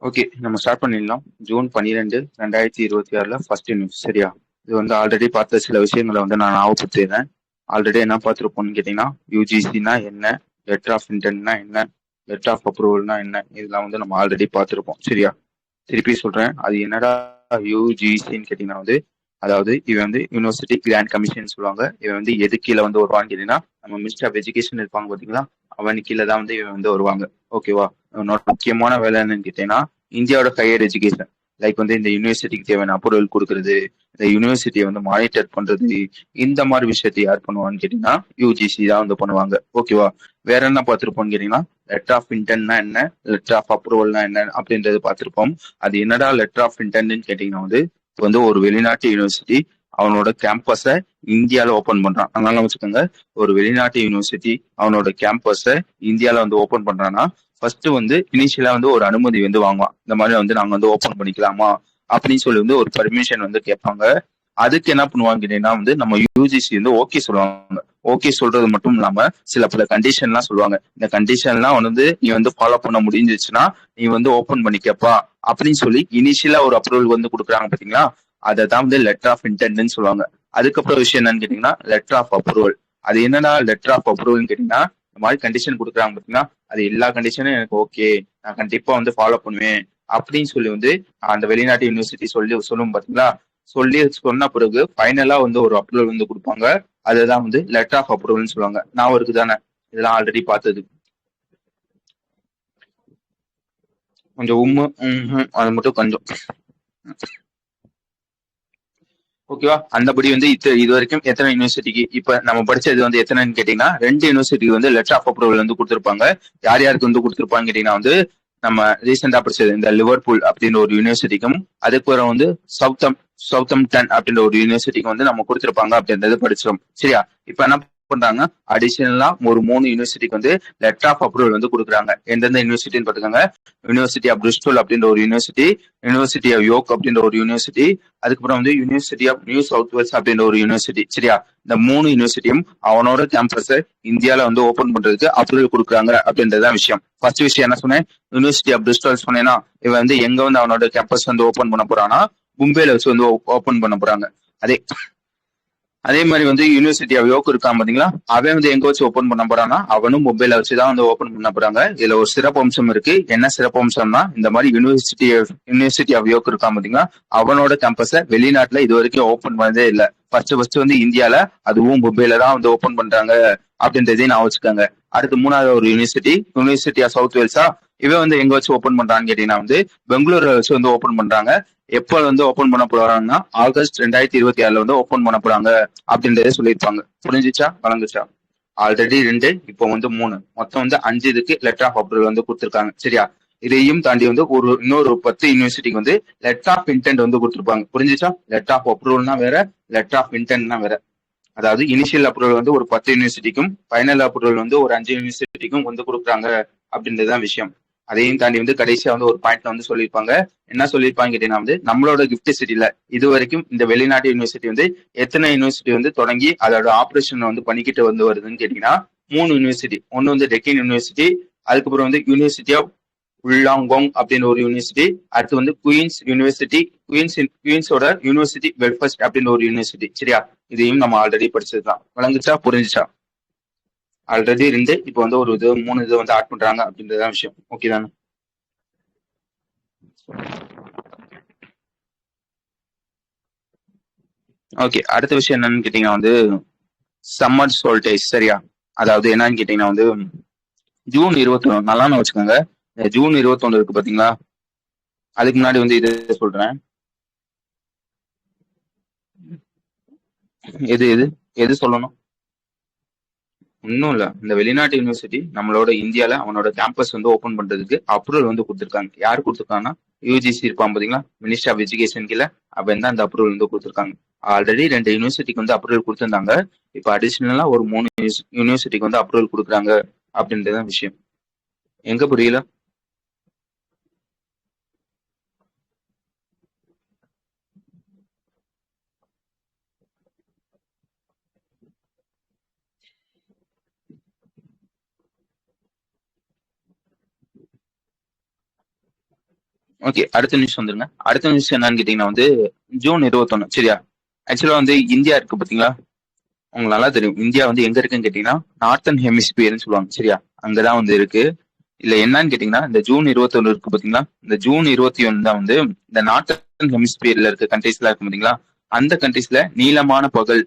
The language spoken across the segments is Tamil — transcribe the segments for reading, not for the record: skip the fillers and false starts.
ஓகே. நம்ம ஸ்டார்ட் பண்ணிடலாம். June 12, 2026 first news. சரியா? இது வந்து ஆல்ரெடி பார்த்த சில விஷயங்களை வந்து நான் ஞாபகப்படுத்திடுறேன். ஆல்ரெடி என்ன பார்த்துருப்போம்னு கேட்டீங்கன்னா, யூஜிசினா என்ன, லெட்டர் ஆஃப் இன்டென்ட்னா என்ன, லெட்டர் ஆஃப் அப்ரூவல்னா என்ன, இதெல்லாம் வந்து நம்ம ஆல்ரெடி பார்த்துருப்போம். சரியா? திருப்பி சொல்றேன். அது என்னடா யூஜிசின்னு கேட்டீங்கன்னா வந்து, அதாவது இவன் வந்து யூனிவர்சிட்டி கிராண்ட் கமிஷன் சொல்லுவாங்க. இவன் வந்து எது கீழே வந்து வருவான்னு கேட்டீங்கன்னா, நம்ம மினிஸ்டர் ஆஃப் எஜுகேஷன் இருப்பாங்க பாத்தீங்களா, அவன் கீழே தான் வந்து இவன் வந்து வருவாங்க. ஓகேவா? அவனோட முக்கியமான வேலை என்னன்னு கேட்டீங்கன்னா, இந்தியாவோட ஹையர் எஜுகேஷன் லைக் வந்து இந்த யூனிவர்சிட்டிக்கு தேவையான அப்ரூவல் கொடுக்கறது, இந்த யூனிவர்சிட்டியை வந்து மானிட்டர் பண்றது, இந்த மாதிரி விஷயத்தை யார் பண்ணுவான்னு கேட்டீங்கன்னா யூஜிசி தான் வந்து பண்ணுவாங்க. ஓகேவா? வேற என்ன பார்த்திருப்போம்னு கேட்டீங்கன்னா, லெட்டர் ஆஃப் இன்டென்ட்னா என்ன, லெட்டர் ஆஃப் அப்ரூவல்னா என்ன அப்படின்றது பார்த்திருப்போம். அது என்னடா லெட்டர் ஆஃப் இன்டென்ட்னு கேட்டீங்கன்னா வந்து, இப்போ வந்து ஒரு வெளிநாட்டு யூனிவர்சிட்டி அவனோட கேம்பஸை இந்தியாவில் ஓபன் பண்றான். அதனால வச்சுக்கோங்க, ஒரு வெளிநாட்டு யூனிவர்சிட்டி அவனோட கேம்பஸை இந்தியாவில் வந்து ஓபன் பண்றான்னா ஃபர்ஸ்ட் வந்து இனிஷியலா வந்து ஒரு அனுமதி வந்து வாங்குவான். இந்த மாதிரி வந்து நாங்க வந்து ஓபன் பண்ணிக்கலாமா அப்படின்னு சொல்லி வந்து ஒரு பர்மிஷன் வந்து கேட்பாங்க. அதுக்கு என்ன பண்ணுவாங்க கேட்டீங்கன்னா வந்து நம்ம யூஜிசி வந்து ஓகே சொல்லுவாங்க. ஓகே சொல்றது மட்டும் இல்லாம சில பல கண்டிஷன்லாம் சொல்லுவாங்க. இந்த கண்டிஷன்லாம் வந்து நீ வந்து ஃபாலோ பண்ண முடிஞ்சிச்சுன்னா நீ வந்து ஓபன் பண்ணிக்கப்பா அப்படின்னு சொல்லி இனிஷியலா ஒரு அப்ரூவல் வந்து கொடுக்குறாங்க பாத்தீங்களா, அதை தான் வந்து லெட்டர் ஆஃப் இன்டென்ட்னு சொல்லுவாங்க. அதுக்கப்புறம் விஷயம் என்னன்னு கேட்டீங்கன்னா லெட்டர் ஆஃப் அப்ரூவல். அது என்னன்னா லெட்டர் ஆஃப் அப்ரூவல்னு கேட்டீங்கன்னா, இந்த மாதிரி கண்டிஷன் கொடுக்குறாங்க பாத்தீங்கன்னா, அது எல்லா கண்டிஷனும் எனக்கு ஓகே, நான் கண்டிப்பா வந்து ஃபாலோ பண்ணுவேன் அப்படின்னு சொல்லி வந்து அந்த வெளிநாட்டு யூனிவர்சிட்டி சொல்லும் பாத்தீங்களா, சொல்லி சொன்ன பிறகு ஃபைனலா வந்து ஒரு அப்ரூவல் வந்து கொடுப்பாங்க. அதுதான் வந்து லெட்டர் ஆஃப் அப்ரூவல்னு சொல்லுவாங்க. நான் இருக்கு தானே, இதெல்லாம் ஆல்ரெடி பார்த்தது. கொஞ்சம் அது மட்டும் கொஞ்சம் ஓகேவா. அந்தபடி வந்து இது வரைக்கும் எத்தனை யூனிவர்சிட்டிக்கு இப்ப நம்ம படிச்சது வந்து எத்தனைன்னு கேட்டீங்கன்னா, 2 யூனிவர்சிட்டிக்கு வந்து லெட்டர் ஆஃப் அப்ரூவல் வந்து கொடுத்திருப்பாங்க. யார் யாருக்கு வந்து கொடுத்திருப்பாங்க கேட்டீங்கன்னா வந்து, நம்ம ரீசெண்டா படிச்சது இந்த லிவர்பூல் அப்படின்ற ஒரு யூனிவர்சிட்டிக்கும், அதுக்கப்புறம் வந்து சவுத்தம்டன் அப்படின்ற ஒரு யூனிவர்சிட்டிக்கு வந்து நம்ம கொடுத்திருப்பாங்க அப்படின்றது படிச்சோம். சரியா? இப்ப என்ன பண்றாங்க, அடிஷனலா ஒரு 3 யூனிவர்சிட்டிக்கு வந்து லெட்டர் ஆஃப் அப்ரூவல் வந்து கொடுக்குறாங்க. எந்தெந்த யூனிவர்சிட்டின்னு பாத்துக்கோங்க. யூனிவர்சிட்டி ஆஃப் பிரிஸ்டல் அப்படின்ற ஒரு யூனிவர்சிட்டி, யூனிவர்சிட்டி ஆஃப் யோக் அப்படின்ற ஒரு யூனிவர்சிட்டி, அதுக்கப்புறம் வந்து university of New South Wales அப்படின்ற ஒரு யூனிவர்சிட்டி. சரியா? இந்த 3 யூனிவர்சிட்டியும் அவனோட கேம்பஸை இந்தியால வந்து ஓபன் பண்றதுக்கு அப்ரூவல் கொடுக்குறாங்க அப்படின்றதான் விஷயம். ஃபர்ஸ்ட் விஷயம் என்ன சொன்னேன், யூனிவர்சிட்டி ஆஃப் பிரிஸ்டல் சொன்னேன்னா, இவன் வந்து எங்க வந்து அவனோட கேம்பஸ் வந்து ஓபன் பண்ண போறான்னா மும்பைல வச்சு வந்து ஓபன் பண்ண போறாங்க. அதே அதே மாதிரி வந்து யூனிவர்சிட்டி ஆஃப் யோக் இருக்கான் பாத்தீங்களா, அவன் வந்து எங்க வச்சு ஓபன் பண்ண போறான்னா அவனும் மொபைல வச்சுதான் வந்து ஓபன் பண்ண போறாங்க. இதுல ஒரு சிறப்பு அம்சம் இருக்கு. என்ன சிறப்பு அம்சம்னா, இந்த மாதிரி யூனிவர்சிட்டி ஆஃப் யோக் இருக்கான் பாத்தீங்களா, அவனோட கேம்பஸ வெளிநாட்டுல இது வரைக்கும் ஓபன் பண்ணதே இல்ல. ஃபர்ஸ்ட் வந்து இந்தியால, அதுவும் மொபைல தான் வந்து ஓபன் பண்றாங்க அப்படின்றதையும் நான் வச்சுக்கோங்க. அடுத்து மூணாவது ஒரு யூனிவர்சிட்டி ஆஃப் சவுத் வேல்ஸா, இவன் வந்து எங்க வச்சு ஓபன் பண்றான்னு கேட்டீங்கன்னா வந்து பெங்களூர்ல வச்சு வந்து ஓபன் பண்றாங்க. எப்ப வந்து ஓபன் பண்ண போறாங்கன்னா ஆகஸ்ட் 2026 வந்து ஓபன் பண்ண போறாங்க அப்படின்றத சொல்லியிருப்பாங்க. புரிஞ்சிச்சா, வழங்குச்சா? ஆல்ரெடி 2, இப்போ வந்து 3, மொத்தம் வந்து 5 இதுக்கு லெட்டர் ஆஃப் அப்ரூவல் வந்து கொடுத்துருக்காங்க. சரியா? இதையும் தாண்டி வந்து இன்னொரு 10 யூனிவர்சிட்டிக்கு வந்து லெட்டர் ஆஃப் இன்டென்ட் வந்து கொடுத்துருப்பாங்க. புரிஞ்சிச்சா? லெட்டர் ஆஃப் அப்ரூவல்னா வேற, லெட்டர் ஆஃப் இன்டென்ட்னா வேற. அதாவது இனிஷியல் அப்ரூவல் வந்து ஒரு 10 யூனிவர்சிட்டிக்கும், ஃபைனல் அப்ரூவல் வந்து ஒரு 5 யூனிவர்சிட்டிக்கும் வந்து கொடுக்குறாங்க அப்படின்றதுதான் விஷயம். அதையும் தாண்டி வந்து கடைசியா வந்து ஒரு பாயிண்ட்ல வந்து சொல்லியிருப்பாங்க. என்ன சொல்லியிருப்பாங்க கேட்டீங்கன்னா வந்து, நம்மளோட கிஃப்ட் சிட்டில இது வரைக்கும் இந்த வெளிநாட்டு யூனிவர்சிட்டி வந்து எத்தனை யூனிவர்சிட்டி வந்து தொடங்கி அதோட ஆபரேஷன் வந்து பண்ணிக்கிட்டு வந்து வருதுன்னு கேட்டீங்கன்னா 3 யூனிவர்சிட்டி. ஒன்னு வந்து டெக்கின் யூனிவர்சிட்டி, அதுக்கப்புறம் வந்து யூனிவர்சிட்டி ஆஃப் உல்லாங்கோங் அப்படின்னு ஒரு யூனிவர்சிட்டி, அடுத்து வந்து குயின்ஸ் யூனிவர்சிட்டி, குயின்ஸோட யூனிவர்சிட்டி பெல்ஃபாஸ்ட் அப்படின்னு ஒரு யூனிவர்சிட்டி. சரியா? இதையும் நம்ம ஆல்ரெடி படிச்சதுதான். வழங்குச்சா, புரிஞ்சுச்சா? ஆல்ரெடி 2, இப்போ வந்து ஒரு 3 இது வந்து ஆட் பண்றாங்க அப்படின்றதான் விஷயம். ஓகே தானே? ஓகே. அடுத்த விஷயம் என்னன்னு கேட்டீங்கன்னா வந்து சம்மர் சோல்டேஜ். சரியா? அதாவது என்னன்னு கேட்டீங்கன்னா வந்து ஜூன் 21, நல்லா வச்சுக்கோங்க. ஜூன் 21 இருக்கு பாத்தீங்களா, அதுக்கு முன்னாடி வந்து இது சொல்றேன். எது எது எது சொல்லணும்? ஒன்னும் இல்ல, இந்த வெளிநாட்டு யூனிவர்சிட்டி நம்மளோட இந்தியால அவனோட கேம்பஸ் வந்து ஓபன் பண்றதுக்கு அப்ரூவல் வந்து கொடுத்துருக்காங்க. யார் கொடுத்துருக்காங்கன்னா யூஜிசி இருப்பான் பாத்தீங்களா, மினிஸ்டர் ஆஃப் எஜுகேஷன் கீழே, அவன் தான் அந்த அப்ரூவல் வந்து கொடுத்துருக்காங்க. ஆல்ரெடி 2 யூனிவர்சிட்டிக்கு வந்து அப்ரூவல் கொடுத்திருந்தாங்க. இப்ப அடிஷனலா ஒரு 3 யூனிவர்சிட்டிக்கு வந்து அப்ரூவல் கொடுக்குறாங்க அப்படின்றதான் விஷயம். எங்க புரியல? ஓகே, அடுத்த நியூஸ் வந்துருங்க. அடுத்த நியூஸ் என்னன்னு கேட்டீங்கன்னா வந்து ஜூன் 21. சரியா? ஆக்சுவலா வந்து இந்தியா இருக்கு பாத்தீங்களா? உங்களுக்கு நல்லா தெரியும். இந்தியா வந்து எங்க இருக்குன்னு கேட்டீங்கன்னா நார்த்தன் ஹெமிஸ்பியர்னு சொல்லுவாங்க. சரியா? அங்கதான் வந்து இருக்கு. இல்ல என்னன்னு கேட்டீங்கன்னா இந்த ஜூன் 21 இருக்கு பாத்தீங்களா? இந்த ஜூன் 21 தான் வந்து இந்த நார்த்தன் ஹெமிஸ்பியர்ல இருக்க கண்ட்ரீஸ் எல்லாம் இருக்கு பாத்தீங்களா? அந்த கண்ட்ரீஸ்ல நீளமான பகல்,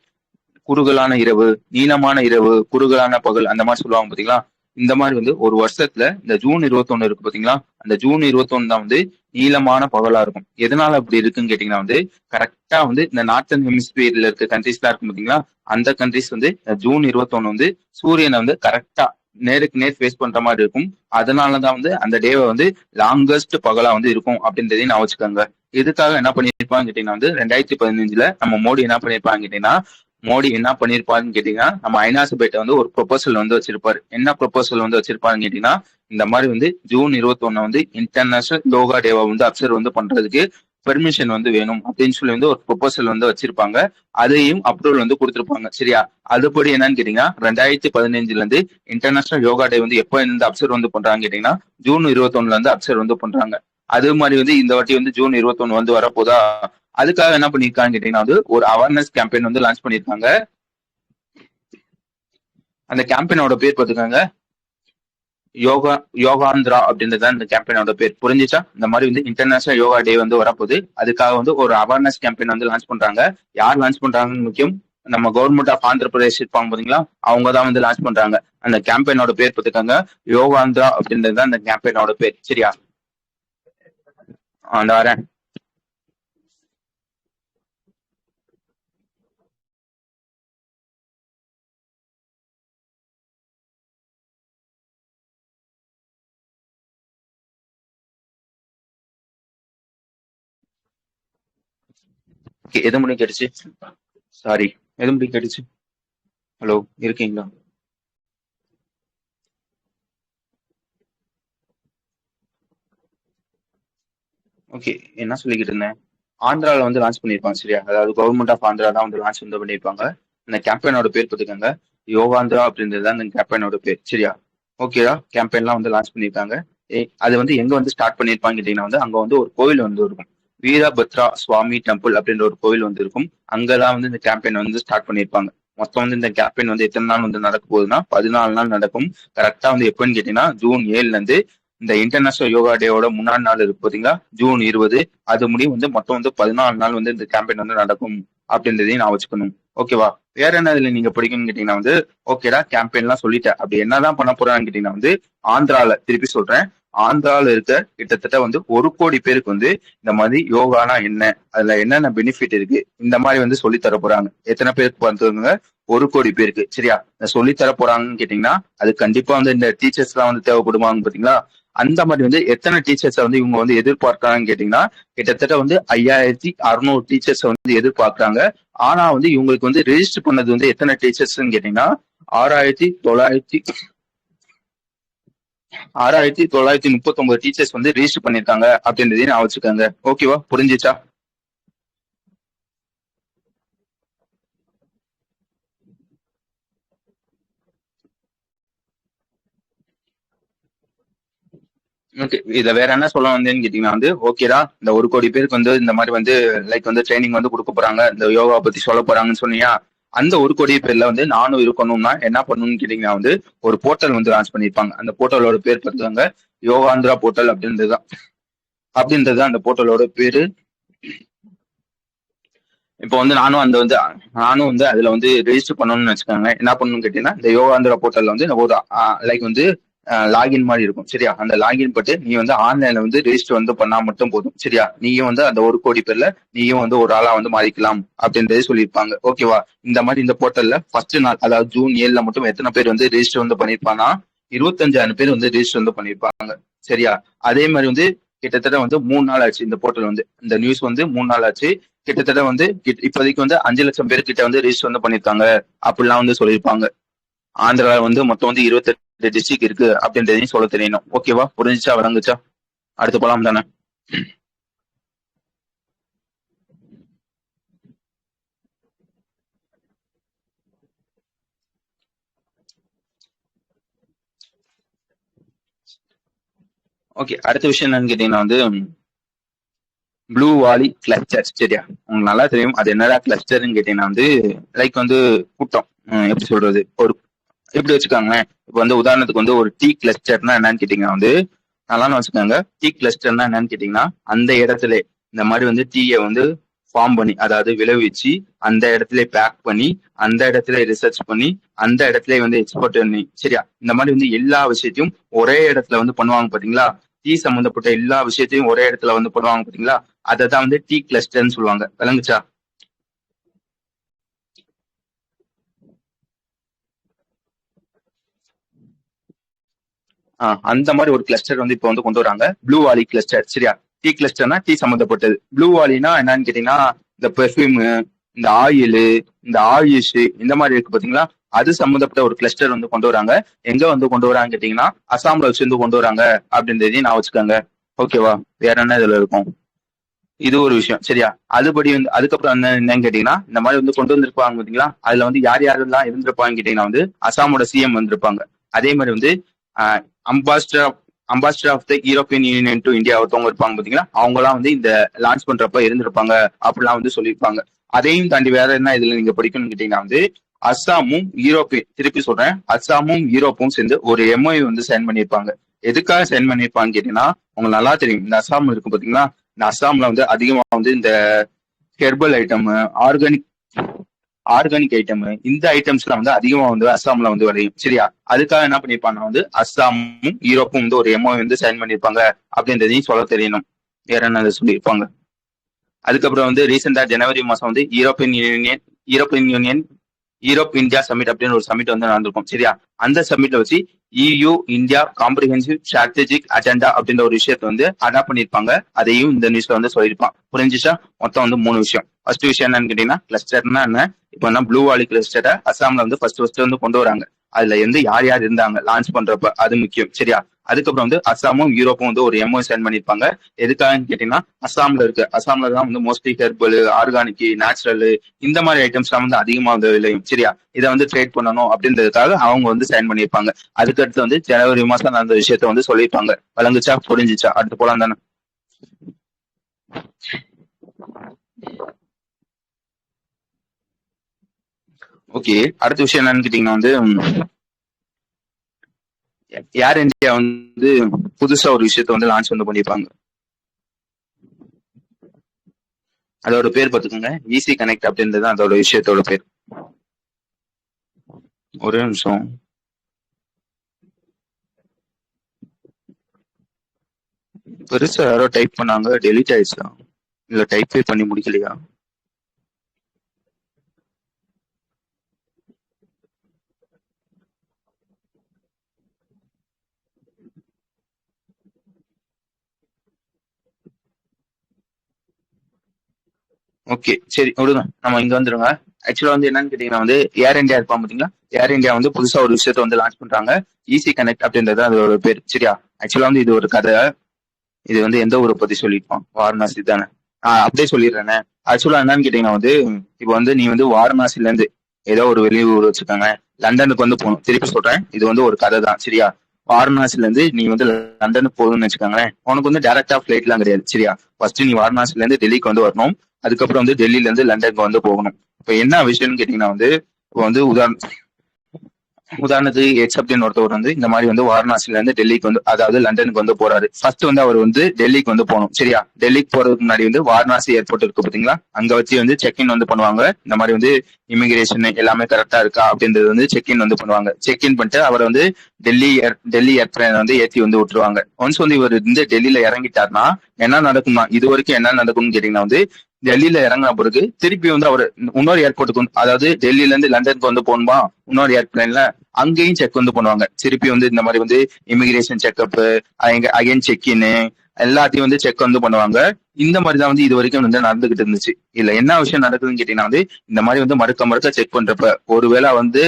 குறுகலான இரவு, நீளமான இரவு, குறுகலான பகல் அந்த மாதிரி சொல்லுவாங்க பாத்தீங்களா? இந்த மாதிரி வந்து ஒரு வருஷத்துல இந்த ஜூன் 21 இருக்கு பாத்தீங்களா? அந்த ஜூன் 21 தான் வந்து நீளமான பகலா இருக்கும். எதனால அப்படி இருக்குன்னு கேட்டீங்கன்னா வந்து கரெக்டா வந்து இந்த நார்த்தன் ஹெமிஸ்பியர்ல இருக்க கண்ட்ரீஸ் எல்லாம் இருக்கும் பாத்தீங்களா? அந்த கண்ட்ரீஸ் வந்து ஜூன் 21 வந்து சூரியனை வந்து கரெக்டா நேருக்கு நேர் ஃபேஸ் பண்ற மாதிரி இருக்கும். அதனாலதான் வந்து அந்த டேவை வந்து லாங்கஸ்ட் பகலா வந்து இருக்கும் அப்படின்றதையும் நான் வச்சுக்கோங்க. இதுக்காக என்ன பண்ணிருப்பான்னு கேட்டீங்கன்னா வந்து 2015 நம்ம மோடி என்ன பண்ணிருப்பான்னு கேட்டீங்கன்னா என்ன பண்ணிருப்பாருன்னு கேட்டீங்கன்னா நம்ம ஐநா சபைட்ட வந்து ஒரு ப்ரொபோசல் வந்து வச்சிருப்பாரு. என்ன ப்ரொபோசல் வந்து வச்சிருப்பாருன்னு கேட்டீங்கன்னா இந்த மாதிரி வந்து ஜூன் 21 வந்து இன்டர்நேஷனல் யோகா டேவை வந்து அப்சர்வ் வந்து பண்றதுக்கு பெர்மிஷன் வந்து வேணும் அப்படின்னு சொல்லி வந்து ஒரு ப்ரொபோசல் வந்து வச்சிருப்பாங்க. அதையும் அப்ரூவல் வந்து கொடுத்திருப்பாங்க. சரியா? அதுபடி என்னன்னு கேட்டீங்கன்னா 2015 இருந்து இன்டர்நேஷனல் யோகா டே வந்து எப்ப இருந்து அப்சர்வ் வந்து பண்றாங்க கேட்டீங்கன்னா ஜூன் 21 இருந்து அப்சர்வ் வந்து பண்றாங்க. அது மாதிரி வந்து இந்த வாட்டி வந்து ஜூன் 21 வந்து வரப்போதா. அதுக்காக என்ன பண்ணிருக்காங்க கேட்டீங்கன்னா வந்து ஒரு அவேர்னஸ் கேம்பெயின் வந்து லான்ச் பண்ணிருக்காங்க. அந்த கேம்பெயினோட பேர் பார்த்துக்காங்க யோகா யோகாந்திரா அப்படின்றது இந்த கேம்பெயினோட பேர். புரிஞ்சுச்சா? இந்த மாதிரி வந்து இன்டர்நேஷனல் யோகா டே வந்து வரப்போகுது. அதுக்காக வந்து ஒரு அவேர்னஸ் கேம்பெயின் வந்து லான்ச் பண்றாங்க. யார் லான்ச் பண்றாங்கன்னு முக்கியம், நம்ம கவர்மெண்ட் ஆஃப் ஆந்திர பிரதேஷ் இருப்பாங்க பாத்தீங்களா? அவங்க தான் வந்து லான்ச் பண்றாங்க. அந்த கேம்பெயினோட பேர் பார்த்துக்காங்க யோகாந்திரா அப்படின்றது தான் அந்த கேம்பெயினோட பேர். சரியா? அந்த வரேன். எது முடியும் கேட்டுச்சு? சாரி, எது முடியும் கேட்டுச்சு? ஹலோ, இருக்கீங்களா? ஓகே, என்ன சொல்லிக்கிட்டு இருந்தேன்? ஆந்திரால வந்து லான்ச் பண்ணிருப்பாங்க. சரியா? அதாவது கவர்மெண்ட் ஆஃப் ஆந்திரா தான் வந்து லான்ச் வந்து பண்ணிருப்பாங்க. இந்த கேம்பெயினோட பேர் பார்த்துக்கோங்க யோகாந்திரா அப்படின்றது தான் இந்த கேம்பெயினோட பேர். சரியா? ஓகேயா? கேம்பெயின்லாம் வந்து லான்ச் பண்ணிருக்காங்க. அது வந்து எங்க வந்து ஸ்டார்ட் பண்ணிருப்பாங்க கேட்டீங்கன்னா வந்து அங்க வந்து ஒரு கோயில் வந்து இருக்கும். வீரபத்ரா சுவாமி டெம்பிள் அப்படின்ற ஒரு கோயில் வந்து இருக்கும். அங்கதான் வந்து இந்த கேம்பெயின் வந்து ஸ்டார்ட் பண்ணிருப்பாங்க. மொத்தம் வந்து இந்த கேம்பெயின் வந்து எத்தனை நாள் வந்து நடக்க போகுதுன்னா 14 நாள் நடக்கும். கரெக்டா வந்து எப்பன்னு கேட்டீங்கன்னா ஜூன் 7ல இருந்து இந்த இன்டர்நேஷனல் யோகா டேவோட முன்னாடி நாள் இருக்கு பாத்தீங்களா ஜூன் 20, அது முடியும் வந்து மொத்தம் வந்து 14 நாள் வந்து இந்த கேம்பெயின் வந்து நடக்கும் அப்படின்றதையும் நான் வச்சுக்கணும். ஓகேவா? வேற என்ன இதுல நீங்க படிக்கணும்னு கேட்டீங்கன்னா வந்து ஓகேடா கேம்பெயின் எல்லாம் சொல்லிட்டேன். அப்படி என்னதான் பண்ண போறான்னு கேட்டீங்கன்னா வந்து ஆந்திரால திருப்பி சொல்றேன். ஆந்திரால இருக்க கிட்டத்தட்ட வந்து 1 கோடி பேருக்கு வந்து இந்த மாதிரி யோகானா என்ன, அதுல என்னென்ன பெனிஃபிட் இருக்கு இந்த மாதிரி வந்து சொல்லி தர போறாங்க. எத்தனை பேருக்கு பார்த்துங்க? 1 கோடி பேருக்கு. சரியா? சொல்லி தர போறாங்கன்னு கேட்டீங்கன்னா அது கண்டிப்பா வந்து இந்த டீச்சர்ஸ் எல்லாம் வந்து தேவைப்படுவாங்க பாத்தீங்களா? அந்த மாதிரி வந்து எத்தனை டீச்சர்ஸை வந்து இவங்க வந்து எதிர்பார்க்கறாங்கன்னு கேட்டீங்கன்னா கிட்டத்தட்ட வந்து 5600 டீச்சர்ஸ் வந்து எதிர்பார்க்கறாங்க. ஆனா வந்து இவங்களுக்கு வந்து ரெஜிஸ்டர் பண்ணது வந்து எத்தனை டீச்சர்ஸ்ன்னு கேட்டீங்கன்னா 6900 6939 டீச்சர்ஸ் வந்து ரெஜிஸ்டர் பண்ணிருக்காங்க அப்படின்றதையும் நான் வச்சுக்கோங்க. ஓகேவா? புரிஞ்சிச்சா? ஓகே, இத வேற என்ன சொல்ல வந்தேன்னு கேட்டீங்கன்னா வந்து ஓகேடா இந்த 1 கோடி பேருக்கு வந்து இந்த மாதிரி வந்து லைக் வந்து ட்ரைனிங் வந்து கொடுக்க போறாங்க, இந்த யோகா பத்தி சொல்ல போறாங்கன்னு சொன்னியா? அந்த 1 கோடி பேர்ல வந்து நானும் இருக்கணும்னா என்ன பண்ணணும்னு கேட்டீங்கன்னா வந்து ஒரு போர்ட்டல் வந்து லான்ச் பண்ணிருப்பாங்க. அந்த போர்ட்டலோட பேர் பார்த்துக்காங்க யோகாந்திரா போர்ட்டல் அப்படின்றதுதான் அந்த போர்ட்டலோட பேரு. இப்போ வந்து நானும் வந்து அதுல வந்து ரெஜிஸ்டர் பண்ணணும்னு வச்சுக்கோங்க. என்ன பண்ணணும்னு கேட்டீங்கன்னா இந்த யோகாந்திரா போர்ட்டல்ல வந்து ஒரு லைக் வந்து லாகின் மாதிரி இருக்கும். சரியா? அந்த லாகின் பட்டு நீ வந்து ஆன்லைன்ல வந்து ரெஜிஸ்டர் வந்து பண்ணா மட்டும் போதும். சரியா? நீயும் வந்து அந்த 1 கோடி பேர்ல நீயும் வந்து ஒரு ஆளா வந்து மாறிக்கலாம் அப்படின்றதே சொல்லியிருப்பாங்க. ஓகேவா? இந்த மாதிரி இந்த போர்ட்டல்ல ஃபர்ஸ்ட் நாள் அதாவது ஜூன் 7ல மட்டும் எத்தனை பேர் வந்து ரெஜிஸ்டர் வந்து பண்ணிருப்பாங்கன்னா 25,000 பேர் வந்து ரெஜிஸ்டர் வந்து பண்ணிருப்பாங்க. சரியா? அதே மாதிரி வந்து கிட்டத்தட்ட வந்து 3 நாள் ஆச்சு இந்த போர்ட்டல் வந்து இந்த நியூஸ் வந்து 3 நாள் ஆச்சு. கிட்டத்தட்ட வந்து இப்போதைக்கு வந்து 5 லட்சம் பேர் கிட்ட வந்து ரெஜிஸ்டர் வந்து பண்ணிருக்காங்க அப்படிலாம் வந்து சொல்லியிருப்பாங்க. ஆந்திரால வந்து மொத்தம் வந்து 28 டிஸ்ட்ரிக்ட் இருக்கு அப்படின்றதையும் சொல்ல தெரியணும். ஓகேவா? புரிஞ்சுச்சா? விளங்குச்சா? அடுத்து போலாம் தானே? ஓகே, அடுத்த விஷயம் என்னன்னு கேட்டீங்கன்னா வந்து ப்ளூ வாலி கிளஸ்டர். சரியா, உங்களுக்கு நல்லா தெரியும் அது என்னடா கிளஸ்டர்னு கேட்டீங்கன்னா வந்து லைக் வந்து கூட்டம். எப்படி சொல்றது, ஒரு எப்படி வச்சுக்காங்களேன், இப்போ வந்து உதாரணத்துக்கு வந்து ஒரு டீ கிளஸ்டர்னா என்னன்னு கேட்டீங்கன்னா வந்து நல்லா வச்சுக்கோங்க. டீ கிளஸ்டர்னா என்னன்னு கேட்டீங்கன்னா அந்த இடத்துல இந்த மாதிரி வந்து டீயை வந்து ஃபார்ம் பண்ணி, அதாவது விளைவிச்சு அந்த இடத்துல பேக் பண்ணி அந்த இடத்துல ரிசர்ச் பண்ணி அந்த இடத்துல வந்து எக்ஸ்போர்ட் பண்ணி, சரியா, இந்த மாதிரி வந்து எல்லா விஷயத்தையும் ஒரே இடத்துல வந்து பண்ணுவாங்க பாத்தீங்களா. டீ சம்பந்தப்பட்ட எல்லா விஷயத்தையும் ஒரே இடத்துல வந்து பண்ணுவாங்க பாத்தீங்களா, அதை தான் வந்து டீ கிளஸ்டர்னு சொல்லுவாங்க. விளங்குச்சா? அந்த மாதிரி ஒரு கிளஸ்டர் வந்து இப்போ வந்து கொண்டு வராங்க, ப்ளூ வாலி கிளஸ்டர். சரியா, டீ கிளஸ்டர்னா டீ சம்பந்தப்பட்டது. ப்ளூ வாலினா என்னன்னு கேட்டீங்கன்னா இந்த பெர்ஃபியூம், இந்த ஆயில், இந்த ஆயுஷ், இந்த மாதிரி இருக்கு பாத்தீங்களா, அது சம்பந்தப்பட்ட ஒரு கிளஸ்டர் வந்து கொண்டு வராங்க. எங்க வந்து கொண்டு வராங்க கேட்டீங்கன்னா அசாம்ல வச்சு வந்து கொண்டு வராங்க அப்படின்றதையும் நான் வச்சுக்கோங்க. ஓகேவா? வேற என்ன இதுல இருக்கும், இது ஒரு விஷயம். சரியா, அதுபடி வந்து அதுக்கப்புறம் என்னன்னு கேட்டீங்கன்னா இந்த மாதிரி வந்து கொண்டு வந்திருப்பாங்க பாத்தீங்களா, அதுல வந்து யார் யாரெல்லாம் இருந்திருப்பாங்க கேட்டீங்கன்னா வந்து அசாமோட சிஎம் வந்திருப்பாங்க. அதே மாதிரி வந்து ambassador ambassador of the European Union to India ஒருத்தவங்க இருப்பாங்க பாத்தீங்களா, அவங்க எல்லாம் வந்து இந்த லான்ச் பண்றப்ப இருந்திருப்பாங்க அப்படிலாம் வந்து சொல்லியிருப்பாங்க. அதையும் தாண்டி வேற என்ன இதுல நீங்க படிக்கணும்னு கேட்டீங்கன்னா வந்து அஸ்ஸாமும் யூரோப்பியன், திருப்பி சொல்றேன், அஸ்ஸாமும் யூரோப்பும் சேர்ந்து ஒரு எம்ஓயு வந்து சைன் பண்ணியிருப்பாங்க. எதுக்காக சைன் பண்ணியிருப்பாங்கன்னு கேட்டீங்கன்னா உங்களுக்கு நல்லா தெரியும், இந்த அஸ்ஸாம் இருக்கு பாத்தீங்களா, இந்த அஸ்ஸாம்ல வந்து அதிகமா வந்து இந்த herbal item, organic organic item, இந்த ஐட்டம்ஸ் எல்லாம் வந்து அதிகமா வந்து அஸ்ஸாம்ல வந்து விளையும். சரியா, அதுக்காக என்ன பண்ணிருப்பாங்க வந்து அஸ்ஸாமும் யூரோப்பும் வந்து ஒரு எம்ஓ வந்து சைன் பண்ணிருப்பாங்க அப்படின்றதையும் சொல்ல தெரியணும். வேற என்ன சொல்லியிருப்பாங்க. அதுக்கப்புறம் வந்து ரீசெண்டா ஜனவரி மாசம் வந்து European Union Europe India summit அப்படின்னு ஒரு சமிட் வந்து நடந்திருக்கும். சரியா, அந்த சமிட்ல வச்சு EU India comprehensive strategic agenda அப்படின்ற ஒரு விஷயத்த வந்து அடாப்ட் பண்ணிருப்பாங்க. அதையும் இந்த நியூஸ்ல வந்து சொல்லியிருப்பான். புரிஞ்சுச்சா? மொத்தம் வந்து 3 விஷயம். ஃபர்ஸ்ட் விஷயம் என்னன்னு கேட்டீங்கன்னா கிளஸ்டர்னா என்ன, இப்போ என்ன ப்ளூ வாலி கிளஸ்டரை அசாம்ல வந்து ஃபர்ஸ்ட் வந்து கொண்டு வராங்க. அதுல வந்து யார் யார் இருந்தாங்க லான்ச் பண்றப்ப, அது முக்கியம். சரியா, அதுக்கப்புறம் வந்து அசாமும் யூரோப்பும் வந்து ஒரு எம்ஓ சைன் பண்ணிருப்பாங்க. எதுக்காகன்னு கேட்டீங்கன்னா அசாம்ல தான் வந்து மோஸ்ட்லி ஹெர்பல், ஆர்கானிக், நேச்சுரல், இந்த மாதிரி ஐட்டம்ஸ் எல்லாம் வந்து அதிகமா வந்து விளையும். சரியா, இதை வந்து ட்ரேட் பண்ணணும் அப்படின்றதுக்காக அவங்க வந்து சைன் பண்ணியிருப்பாங்க. அதுக்கடுத்து வந்து ஜனவரி மாசம் நடந்த விஷயத்த வந்து சொல்லியிருப்பாங்க. வழங்குச்சா? புரிஞ்சுச்சா? அடுத்து போலாம் தானே? ஓகே, அடுத்த விஷயம் என்னன்னு கேட்டீங்கன்னா வந்து ஏர் இந்தியா வந்து புதுசா ஒரு விஷயத்த வந்து லான்ச் வந்து பண்ணியிருப்பாங்க. அதோட பேர் பார்த்துக்கோங்க, ஈஸி கனெக்ட் அப்படின்றது அதோட விஷயத்தோட பேர். ஒரே நிமிஷம். பெருசா யாரோ டைப் பண்ணாங்க, டெலிட் ஆயிடுச்சா இல்ல டைப்பே பண்ணி முடிக்கலையா? ஓகே, சரி விடுங்க, நம்ம இங்க வந்துருங்க. ஆக்சுவலா வந்து என்னன்னு கேட்டீங்கன்னா வந்து ஏர் இந்தியா இருப்பான் பாத்தீங்களா, ஏர் இந்தியா வந்து புதுசா ஒரு விஷயத்த வந்து லான்ச் பண்றாங்க, ஈஸி கனெக்ட் அப்படின்றது அதோட பேர். சரியா, ஆக்சுவலா வந்து இது ஒரு கதை. இது வந்து எந்த ஊரை பத்தி சொல்லியிருப்பான், வாரணாசி தானே. அப்படியே சொல்லிடுறேனே. ஆக்சுவலா என்னன்னு கேட்டீங்கன்னா வந்து இப்போ வந்து நீ வந்து வாரணாசில இருந்து ஏதோ ஒரு வெளியூர் வச்சுக்காங்க, லண்டனுக்கு வந்து போகணும். திருப்பி சொல்றேன், இது வந்து ஒரு கதை தான். சரியா, வாரணாசில இருந்து நீ வந்து லண்டனுக்கு போகணும்னு வச்சுக்காங்களேன், உனக்கு வந்து டைரக்டா ஃபிளைட் எல்லாம் கிடையாது. சரியா, ஃபர்ஸ்ட் நீ வாரணாசில இருந்து டெல்லிக்கு வந்து வரணும். அதுக்கப்புறம் வந்து டெல்லியில இருந்து லண்டனுக்கு வந்து போகணும். இப்ப என்ன விஷயம்னு கேட்டீங்கன்னா வந்து இப்போ வந்து உதாரணத்துக்கு எக்ஸ் அப்படின்னு ஒருத்தவர் வந்து இந்த மாதிரி வந்து வாரணாசில இருந்து டெல்லிக்கு வந்து, அதாவது லண்டனுக்கு வந்து போறாரு. ஃபர்ஸ்ட் வந்து அவர் வந்து டெல்லிக்கு வந்து போகணும். சரியா, டெல்லிக்கு போறதுக்கு முன்னாடி வந்து வாரணாசி ஏர்போர்ட் இருக்கு பாத்தீங்களா, அங்க வச்சு வந்து செக்இன் வந்து பண்ணுவாங்க. இந்த மாதிரி வந்து இமிகிரேஷன் எல்லாமே கரெக்டா இருக்கா அப்படின்றது வந்து செக்இன் வந்து பண்ணுவாங்க. செக்இன் பண்ணிட்டு அவரை வந்து டெல்லி ஏர்பிளேன் வந்து ஏற்றி வந்து விட்டுருவாங்க. ஒன்ஸ் வந்து இவர் வந்து டெல்லியில இறங்கிட்டாருன்னா என்ன நடக்கும்னா, இது வரைக்கும் என்ன நடக்கும்னு கேட்டீங்கன்னா வந்து டெல்லியில இறங்கின பிறகு திருப்பி வந்து அவர் இன்னொரு ஏர்போர்ட்டுக்கு வந்து, அதாவது டெல்லியில இருந்து லண்டனுக்கு வந்து போகணுமா இன்னொரு ஏர்பிளைன்ல, அங்கேயும் செக் வந்து பண்ணுவாங்க. திருப்பி வந்து இந்த மாதிரி வந்து இமிகிரேஷன் செக்அப், அகைன் செக்இன், எல்லாத்தையும் வந்து செக் வந்து பண்ணுவாங்க. இந்த மாதிரி தான் வந்து இது வரைக்கும் வந்து நடந்துகிட்டு இருந்துச்சு. இல்ல என்ன விஷயம் நடக்குதுன்னு கேட்டீங்கன்னா வந்து இந்த மாதிரி வந்து மறுக்க மறுக்க செக் பண்றப்ப ஒருவேளை வந்து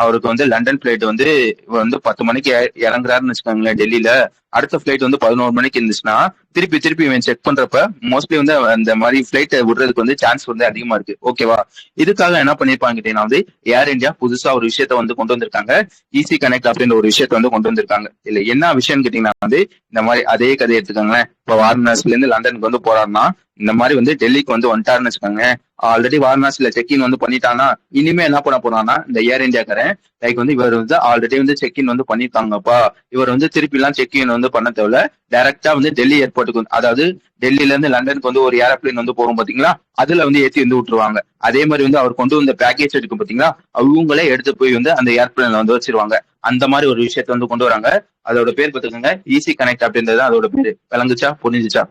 அவருக்கு வந்து லண்டன் பிளைட் வந்து இவர் வந்து 10 மணிக்கு இறங்குறாருன்னு வச்சுக்கோங்களேன் டெல்லியில, அடுத்த ஃபிளைட் வந்து 11 மணிக்கு இருந்துச்சுன்னா திருப்பி இவன் செக் பண்றப்ப மோஸ்ட்லி வந்து அந்த மாதிரி ஃபிளைட் விடுறதுக்கு வந்து சான்ஸ் வந்து அதிகமா இருக்கு. ஓகேவா? இதுக்காக என்ன பண்ணிருப்பாங்க கேட்டீங்கன்னா வந்து ஏர் இந்தியா புதுசா ஒரு விஷயத்த வந்து கொண்டு வந்திருக்காங்க. ஈஸி கனெக்ட் அப்படின்ற ஒரு விஷயத்த வந்து கொண்டு வந்திருக்காங்க. இல்ல என்ன விஷயம்னு கேட்டீங்கன்னா வந்து இந்த மாதிரி அதே கதையை எடுத்துக்காங்களேன். இப்ப வாரணாசில இருந்து லண்டனுக்கு வந்து போறாருன்னா இந்த மாதிரி வந்து டெல்லிக்கு வந்து வந்துட்டாருன்னு வச்சுக்கோங்க. ஆல்ரெடி வாரணாசில செக்இன் வந்து பண்ணிட்டானா இனிமே என்ன பண்ண போறான்னா இந்த ஏர் இந்தியாக்காரன் லைக் வந்து இவர் வந்து ஆல்ரெடி வந்து செக்இன் வந்து பண்ணிருக்காங்கப்பா, இவர் வந்து திருப்பி எல்லாம் செக்இன் வந்து பண்ண தேவையில்ல, டைரக்டா வந்து டெல்லி ஏர்போர்ட்டுக்கு அதாவது டெல்லில இருந்து லண்டனுக்கு வந்து ஒரு ஏரோப்ளேன் வந்து போறோம் பாத்தீங்களா, அதுல வந்து ஏத்தி வந்து விட்டுருவாங்க. அதே மாதிரி வந்து அவர் கொண்டு வந்த பேக்கேஜ் இருக்கும் பாத்தீங்களா, அவங்களே எடுத்து போய் வந்து அந்த ஏர்பிளேன்ல வந்து வச்சிருவாங்க. அந்த மாதிரி ஒரு விஷயத்த வந்து கொண்டு வராங்க. அதோட பேர் பாத்துக்கோங்க ஈஸி கனெக்ட் அப்படின்றது அதோட பேரு. விளங்குச்சா? புரிஞ்சுச்சா?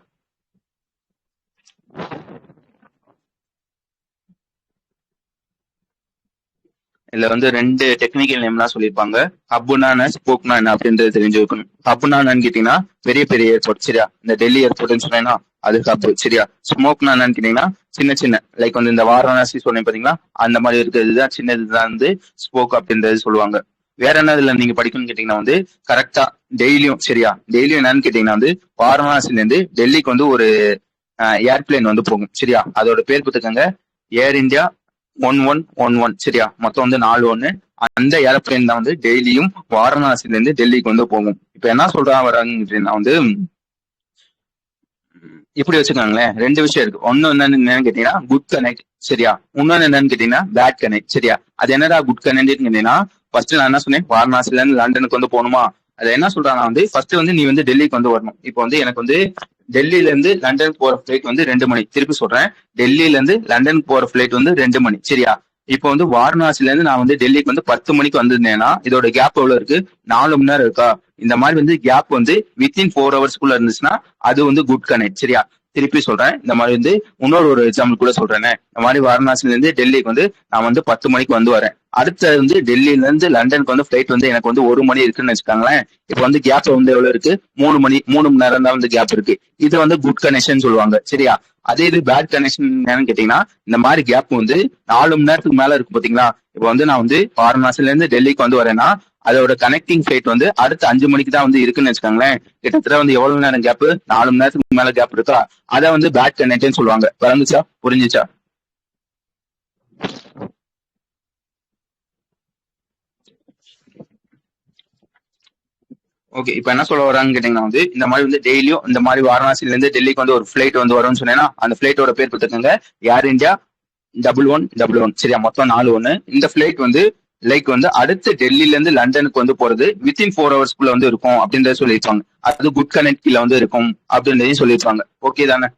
இதுல வந்து ரெண்டு டெக்னிக்கல் நேம்லாம் சொல்லியிருப்பாங்க. ஹப்னா என்ன, ஸ்போக்னா என்ன அப்படின்றது தெரிஞ்சு வைக்கணும். ஹப்னா என்னன்னு கேட்டீங்கன்னா பெரிய பெரிய ஏர்போர்ட், சரியா? இந்த டெல்லி ஏர்போர்ட்னு சொன்னேன்னா அது ஹப், சரியா? ஸ்மோக்னா என்னன்னு கேட்டீங்கன்னா சின்ன சின்ன லைக் வந்து இந்த வாரணாசி சொன்னேன் பாத்தீங்களா, அந்த மாதிரி இருக்கிறது தான் சின்னதுதான் வந்து ஸ்போக் அப்படின்றது சொல்லுவாங்க. வேற என்ன இதுல நீங்க படிக்கணும்னு கேட்டீங்கன்னா வந்து கரெக்டா டெய்லியும், சரியா? டெய்லியும் என்னன்னு கேட்டீங்கன்னா வந்து வாரணாசில இருந்து டெல்லிக்கு வந்து ஒரு ஏர்பிளேன் வந்து போகும், சரியா? அதோட பேர் பார்த்துக்கங்க ஏர் இந்தியா 1111, சரியா? மொத்தம் வந்து 41. அந்த ஏரோப்ளேன் தான் வந்து டெய்லியும் வாரணாசில இருந்து டெல்லிக்கு வந்து போகும். இப்ப என்ன சொல்றாங்க வராங்கன்னா வந்து இப்படி வச்சுக்காங்களேன், ரெண்டு விஷயம் இருக்கு. ஒன்னு என்னன்னு கேட்டீங்கன்னா குட் கனெக்ட், சரியா? இன்னொன்னு என்னன்னு கேட்டீங்கன்னா பேட் கனெக்ட், சரியா? அது என்னடா குட் கனெக்ட் கேட்டீங்கன்னா ஃபர்ஸ்ட் நான் என்ன சொன்னேன், வாரணாசில இருந்து லண்டனுக்கு வந்து போகணுமா, அது என்ன சொல்றாங்கன்னா வந்து ஃபர்ஸ்ட் வந்து நீ வந்து டெல்லிக்கு வந்து வரணும். இப்போ வந்து எனக்கு வந்து டெல்லியில இருந்து லண்டன் போற ஃபிளைட் வந்து 2 மணி. திருப்பி சொல்றேன், டெல்லியில இருந்து லண்டன் போற ஃபிளைட் வந்து 2 மணி, சரியா? இப்போ வந்து வாரணாசில இருந்து நான் வந்து டெல்லிக்கு வந்து 10 மணிக்கு வந்திருந்தேன்னா இதோட கேப் எவ்வளவு இருக்கு? 4 மணி நேரம் இருக்கா? இந்த மாதிரி வந்து கேப் வந்து வித்தின் 4 ஹவர்ஸ்க்குள்ள இருந்துச்சுன்னா அது வந்து குட் கனெக்ட், சரியா? திருப்பி சொல்றேன், இந்த மாதிரி வந்து இன்னொரு ஒரு எக்ஸாம்பிள் கூட சொல்றேனே. இந்த மாதிரி வாரணாசில இருந்து டெல்லிக்கு வந்து நான் வந்து 10 மணிக்கு வந்து வரேன். அடுத்து வந்து டெல்லியில இருந்து லண்டனுக்கு வந்து ஃபிளைட் வந்து எனக்கு வந்து 1 மணி இருக்குன்னு வச்சுக்காங்களேன். இப்போ வந்து கேப் வந்து எவ்வளவு இருக்கு? 3 மணி, 3 மணி நேரம் தான் வந்து கேப் இருக்கு. இது வந்து குட் கனெக்ஷன் சொல்லுவாங்க, சரியா? அதே இது பேட் கனெக்ஷன் என்னன்னு கேட்டீங்கன்னா இந்த மாதிரி கேப் வந்து 4 மணி நேரத்துக்கு மேல இருக்கு பாத்தீங்களா. இப்போ வந்து நான் வந்து வாரணாசில இருந்து டெல்லிக்கு வந்து வரேன்னா அதோட கனெக்டிங் ஃபிளைட் வந்து அடுத்த 5 மணிக்கு தான் வந்து இருக்குன்னு வச்சுக்காங்களேன். கிட்டத்தட்ட வந்து எவ்வளவு நேரம் கேப்? 4 மணி நேரத்துக்கு மேல கேப் இருக்கா, அதை வந்து பேட் கனெக்ட்னு சொல்லுவாங்க. விளங்குச்சா? புரிஞ்சுச்சா? ஓகே, இப்ப என்ன சொல்ல வராங்கன்னு கேட்டீங்கன்னா வந்து இந்த மாதிரி வந்து டெய்லியும் இந்த மாதிரி வாரணாசில இருந்து டெல்லிக்கு வந்து ஒரு ஃபிளைட் வந்து வரும்னு சொன்னேன்னா அந்த ஃபிளைட்டோட பேர் கொடுத்துருக்காங்க ஏர் இந்தியா 1111, சரியா? மொத்தம் 41. இந்த ஃபிளைட் வந்து லைக் வந்து அடுத்து டெல்லில இருந்து லண்டனுக்கு வந்து போறது வித்தின் 4 ஹவர்ஸ்க்குள்ள வந்து இருக்கும் அப்படின்றத சொல்லியிருப்பாங்க. அது குட் கனெக்ட்ல வந்து இருக்கும் அப்படின்றதையும் சொல்லியிருப்பாங்க. ஓகே தானே?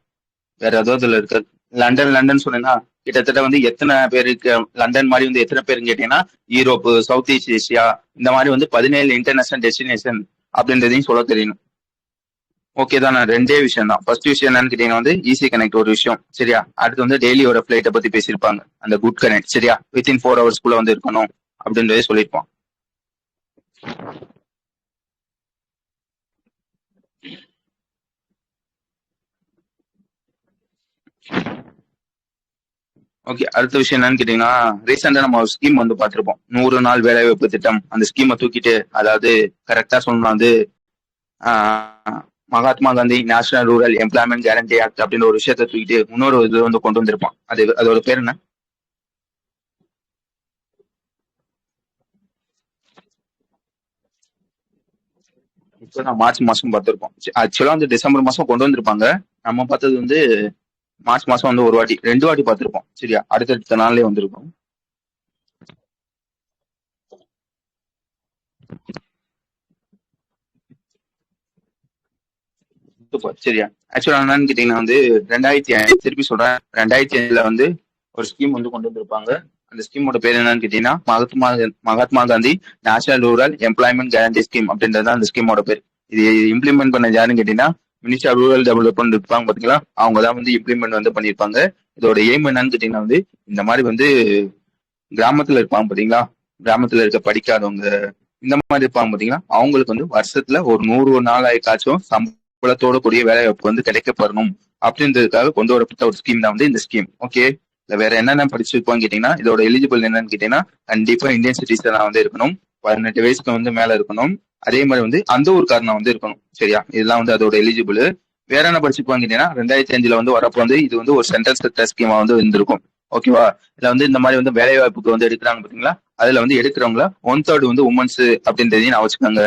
வேற ஏதாவது இதுல இருக்கு? லண்டன் சொன்னேன்னா கிட்டத்தட்ட வந்து எத்தனை பேருக்கு லண்டன் மாதிரி வந்து எத்தனை பேருன்னு கேட்டீங்கன்னா யூரோப்பு, சவுத் ஈஸ்ட் ஏசியா, இந்த மாதிரி வந்து 17 இன்டர்நேஷனல் டெஸ்டினேஷன் அப்படின்றதையும் சொல்ல தெரியணும். ஓகே தான். ரெண்டே விஷயம் தான். ஃபர்ஸ்ட் விஷயம் என்னன்னு கேட்டீங்கன்னா வந்து ஈஸி கனெக்ட் ஒரு விஷயம், சரியா? அடுத்து வந்து டெய்லியோட ஃபிளைட்டை பத்தி பேசியிருப்பாங்க, அந்த குட் கனெக்ட், சரியா? வித்தின் 4 ஹவர்ஸ்க்குள்ள வந்து இருக்கணும் அப்படின்றதே சொல்லியிருப்போம். ஓகே, அடுத்த விஷயம் என்னன்னு கேட்டீங்கன்னா ரீசெண்டா நம்ம ஒரு ஸ்கீம் வந்து பார்த்திருப்போம், 100 நாள் வேலைவாய்ப்பு திட்டம். அந்த ஸ்கீமை தூக்கிட்டு அதாவது கரெக்டா சொல்லணும் வந்து ஆஹ், Mahatma Gandhi national rural employment guarantee act அப்படின்ற ஒரு விஷயத்தை தூக்கிட்டு இன்னொரு இது வந்து கொண்டு வந்திருப்பான். அதோட பேர் என்ன? இப்போ நான் மார்ச் மாசம் பார்த்திருப்போம். ஆக்சுவலா வந்து டிசம்பர் மாசம் கொண்டு வந்திருப்பாங்க. நம்ம பார்த்தது வந்து மார்ச் மாசம் வந்து ஒரு வாட்டி 2 வாட்டி பார்த்திருப்போம், சரியா? அடுத்தடுத்த நாள்லயே வந்திருக்கும். சூப்பர், சரியா? ஆக்சுவலா என்னன்னு கேட்டீங்கன்னா வந்து 2005, திருப்பி சொல்றேன், 2005 வந்து ஒரு ஸ்கீம் வந்து கொண்டு வந்திருப்பாங்க. அந்த ஸ்கீமோட பேர் என்னன்னு கேட்டீங்கன்னா Mahatma Gandhi national rural employment guarantee scheme அப்படின்றது தான் அந்த ஸ்கீமோட பேர். இது இம்ப்ளிமெண்ட் பண்ண யாருன்னு கேட்டீங்கன்னா மினிஸ்டர் ஆஃப் ரூரல் டெவலப்மெண்ட் இருப்பாங்க பாத்தீங்களா, அவங்க தான் வந்து இம்ப்ளிமெண்ட் வந்து பண்ணியிருப்பாங்க. இதோட எய்ம் என்னன்னு கேட்டீங்கன்னா வந்து இந்த மாதிரி வந்து கிராமத்துல இருப்பாங்க பாத்தீங்களா, கிராமத்துல இருக்க படிக்காதவங்க இந்த மாதிரி இருப்பாங்க பாத்தீங்களா, அவங்களுக்கு வந்து வருஷத்துல ஒரு 100 நாள் ஆயிக்காச்சும் சம்பளத்தோட கூடிய வேலை வாய்ப்பு வந்து கிடைக்கப்படணும் அப்படின்றதுக்காக கொண்டு வரப்பட்ட ஒரு ஸ்கீம் தான் வந்து இந்த ஸ்கீம். ஓகே, இல்ல வேற என்னென்ன படிச்சிருப்போம்னு கேட்டீங்கன்னா இதோட எலிஜிபிள் என்னன்னு கேட்டீங்கன்னா கண்டிப்பா இந்தியன் சிட்டிசனா வந்து இருக்கணும். 18 வயசுக்கு வந்து மேல இருக்கணும். அதே மாதிரி வந்து அந்த ஒரு காரணம் வந்து இருக்கணும். சரியா? இதெல்லாம் வந்து அதோட எலிஜிபிள். வேற என்ன படிச்சிருப்பாங்க கேட்டீங்கன்னா 2005 வந்து வரப்போ வந்து இது வந்து ஒரு சென்ட்ரல் செக்டர் ஸ்கீமா வந்து இருந்திருக்கும். ஓகேவா? இதுல வந்து இந்த மாதிரி வந்து வேலை வாய்ப்புக்கு வந்து எடுக்கிறாங்க பாத்தீங்களா? அதுல வந்து எடுக்கிறவங்கள 1/3 வந்து உமன்ஸ் அப்படின்றதையும் நான் வச்சுக்கோங்க.